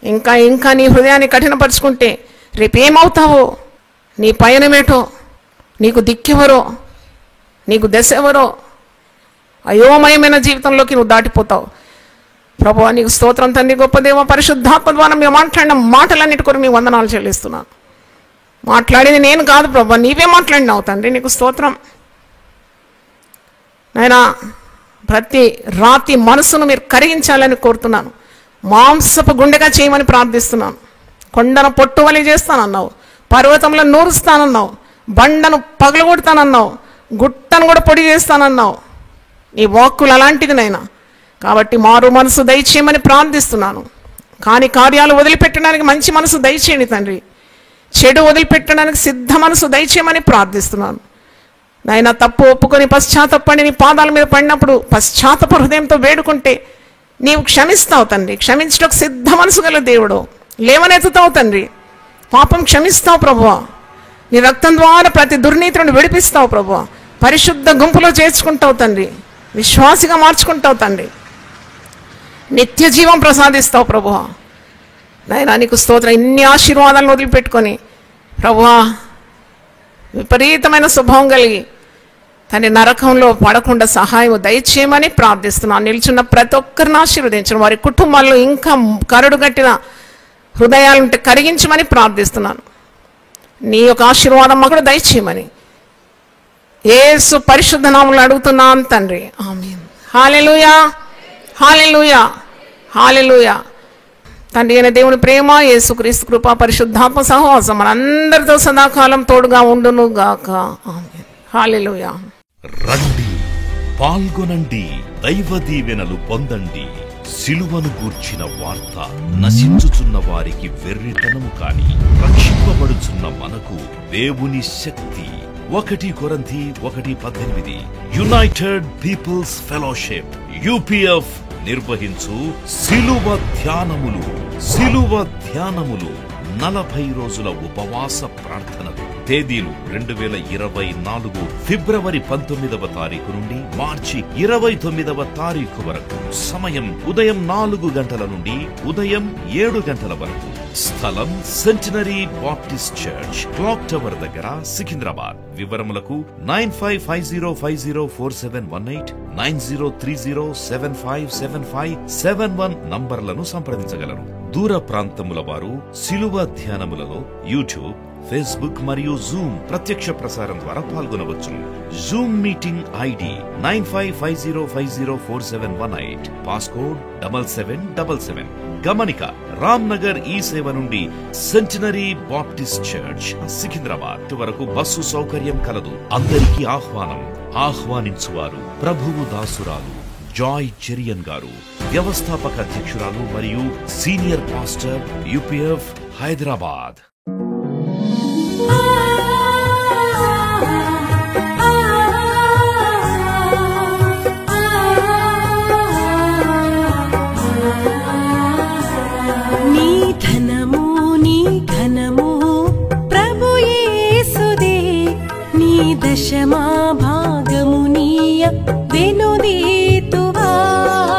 S2: ఇంకా ఇంకా నీ హృదయాన్ని కఠినపరుచుకుంటే రేపేమవుతావో, నీ పయనమేటో, నీకు దిక్కెవరో, నీకు దశ ఎవరో, అయోమయమైన జీవితంలోకి నువ్వు దాటిపోతావు. ప్రభువా నీకు స్తోత్రం తండ్రి. గొప్ప దేవ, పరిశుద్ధాత్మ ద్వారా మేము మాట్లాడిన మాటలన్నిటి కొరకు నీ వందనాలు చెల్లిస్తున్నాను. మాట్లాడింది నేను కాదు ప్రభువా, నీవే మాట్లాడినావు తండ్రి. నీకు స్తోత్రం నాయనా. ప్రతి రాతి మనసును మీరు కరిగించాలని కోరుతున్నాను. మాంసపు గుండెగా చేయమని ప్రార్థిస్తున్నాను. కొండను పొట్టువలి చేస్తానన్నావు, పర్వతంలో నూరుస్తానన్నావు, బండను పగలగొడతానన్నావు, గుట్టను కూడా పొడి చేస్తానన్నావు. ఈ వాక్కులు అలాంటిది నైనా. కాబట్టి మారు మనసు దయచేయమని ప్రార్థిస్తున్నాను. కాని కార్యాలు వదిలిపెట్టడానికి మంచి మనసు దయచేయండి తండ్రి. చెడు వదిలిపెట్టడానికి సిద్ధ మనసు దయచేయమని ప్రార్థిస్తున్నాను నాయన. తప్పు ఒప్పుకొని పశ్చాత్తపడి నీ పాదాల మీద పడినప్పుడు పశ్చాత్తప హృదయంతో వేడుకుంటే నీవు క్షమిస్తావు తండ్రి. క్షమించడానికి సిద్ధ మనసు గల దేవుడు. లేవనెత్తుతావు తండ్రి. పాపం క్షమిస్తావు ప్రభువా. నీ రక్తం ద్వారా ప్రతి దుర్నీతిని విడిపిస్తావు ప్రభువా. పరిశుద్ధ గుంపులో చేర్చుకుంటావు తండ్రి. విశ్వాసిగా మార్చుకుంటావు తండ్రి. నిత్య జీవం ప్రసాదిస్తావు ప్రభువా. నాయనా నీకు స్తోత్రం. ఇన్ని ఆశీర్వాదాలను వదిలిపెట్టుకొని ప్రభువా విపరీతమైన స్వభావం కలిగి తండ్రి నరకంలో పడకుండా సహాయం దయచేయమని ప్రార్థిస్తున్నాను. నిల్చున్న ప్రతి ఒక్కరిని ఆశీర్వదించడం, వారి కుటుంబాల్లో ఇంకా కరడుగట్టిన హృదయాలుంటే కరిగించమని ప్రార్థిస్తున్నాను. నీ యొక్క ఆశీర్వాదం మాకు దయచేయమని యేసు పరిశుద్ధ నామములో అడుగుతున్నాను తండ్రి. ఆమేన్. హల్లెలూయా, హల్లెలూయా, హల్లెలూయా. తండ్రి అయిన దేవుని ప్రేమ, యేసుక్రీస్తు కృప, పరిశుద్ధాత్మ సహవాసం మనందరితో సదాకాలం తోడుగా ఉండును గాక. ఆమేన్. హల్లెలూయా.
S1: రండి, పాల్గొనండి, దైవ దీవెనలు పొందండి. సిలువను గూర్చిన వార్త నశించుచున్న వారికి వెర్రితనము కాని రక్షింపబడుచున్న మనకు దేవుని శక్తి. 1 కొరింథీ 1:18. యునైటెడ్ పీపుల్స్ ఫెలోషిప్ UPF నిర్వహించు సిలువ ధ్యానములు. 40 రోజుల ఉపవాస ప్రార్థనలు. తేదీలు 2024 ఫిబ్రవరి 19వ తారీఖు నుండి మార్చి 29వ తారీఖు వరకు. సమయం ఉదయం 4 గంటల నుండి ఉదయం 7 గంటల వరకు. స్థలం centenary Baptist church, clock tower దగ్గర, సికింద్రాబాద్. వివరములకు 9550504718 9030757571 నంబర్లను సంప్రదించగలరు. దూర ప్రాంతముల వారు సిలువ ధ్యానములలో యూట్యూబ్, ఫేస్బుక్ మరియు జూమ్ ప్రత్యక్ష ప్రసారం ద్వారా పాల్గొనవచ్చును. Zoom meeting ID 9550504718, passcode 7777. గమనిక, రామ్ నగర్ ఈ సేవ నుండి సెంటినరీ బాప్టిస్ట్ చర్చ్, సికింద్రాబాద్ వరకు బస్సు సౌకర్యం కలదు. అందరికీ ఆహ్వానం. ఆహ్వానించువారు ప్రభువు దాసురాలు జాయ్ చెరియన్ గారు, వ్యవస్థాపక అధ్యక్షురాలు మరియు సీనియర్ పాస్టర్ UPF హైదరాబాద్.
S3: నీ ధనము నీ ఘనము ప్రభు యేసుదే, నీ దశమా భాగము నీయ వెనుదీతువా.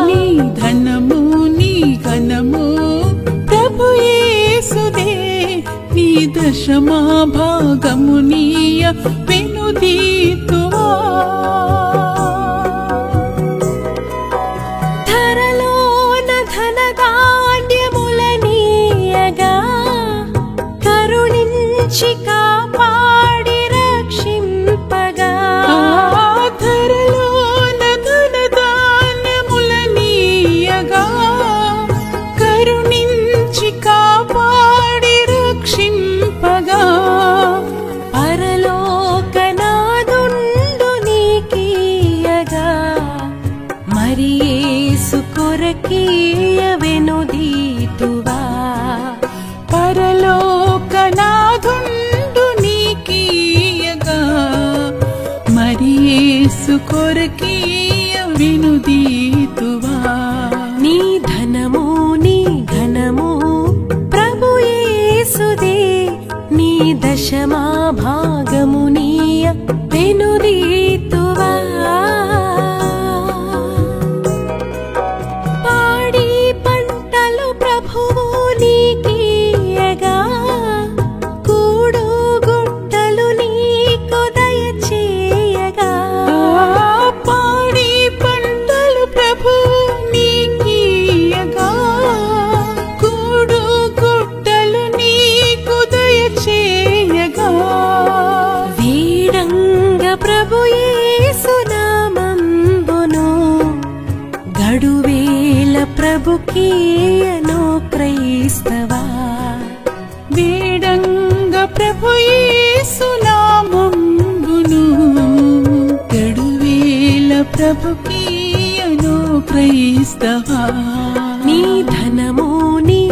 S4: నీ ధనము నీ ఘనము ప్రభు యేసుదే, నీ దశమా భాగము నీయ వెనుదీతువా.
S3: ధరలోన ధనధాన్యములనీయగా కరుణించి కాపాడి రక్షింపగా.
S4: ధరలోన ధనధాన్యములనీయగా కరుణించి కాపాడి రక్షింపగా.
S3: పరలోకనాదుండు నీకీయగా మరి యేసు కొరకీయ వెనుదీతువా.
S4: పరలోకనాథుండు నీకీయగా మరి యేసు కొరకీయ వెనుదీతువా.
S3: నీ ధనము నీ ఘనము ప్రభు యేసుదే, నీ దశమా భాగము నీయ వెనుదీతువా. పాడి పంటలు ప్రభువు నీకీయగా కూడు గుట్టలు నీకు దయచేయగా.
S4: పాడి పంటలు ప్రభు నీకీయగా కూడు గుట్టలు నీకు దయచేయగా.
S3: వీడంగ ప్రభు యేసు నామంబును గడువేల ప్రభుకీయను క్రైస్తవా.
S4: వేడంగ ప్రభు యేసు నామంబును గడువేల ప్రభుకీయను క్రైస్తవా.
S3: నీ ధనము నీ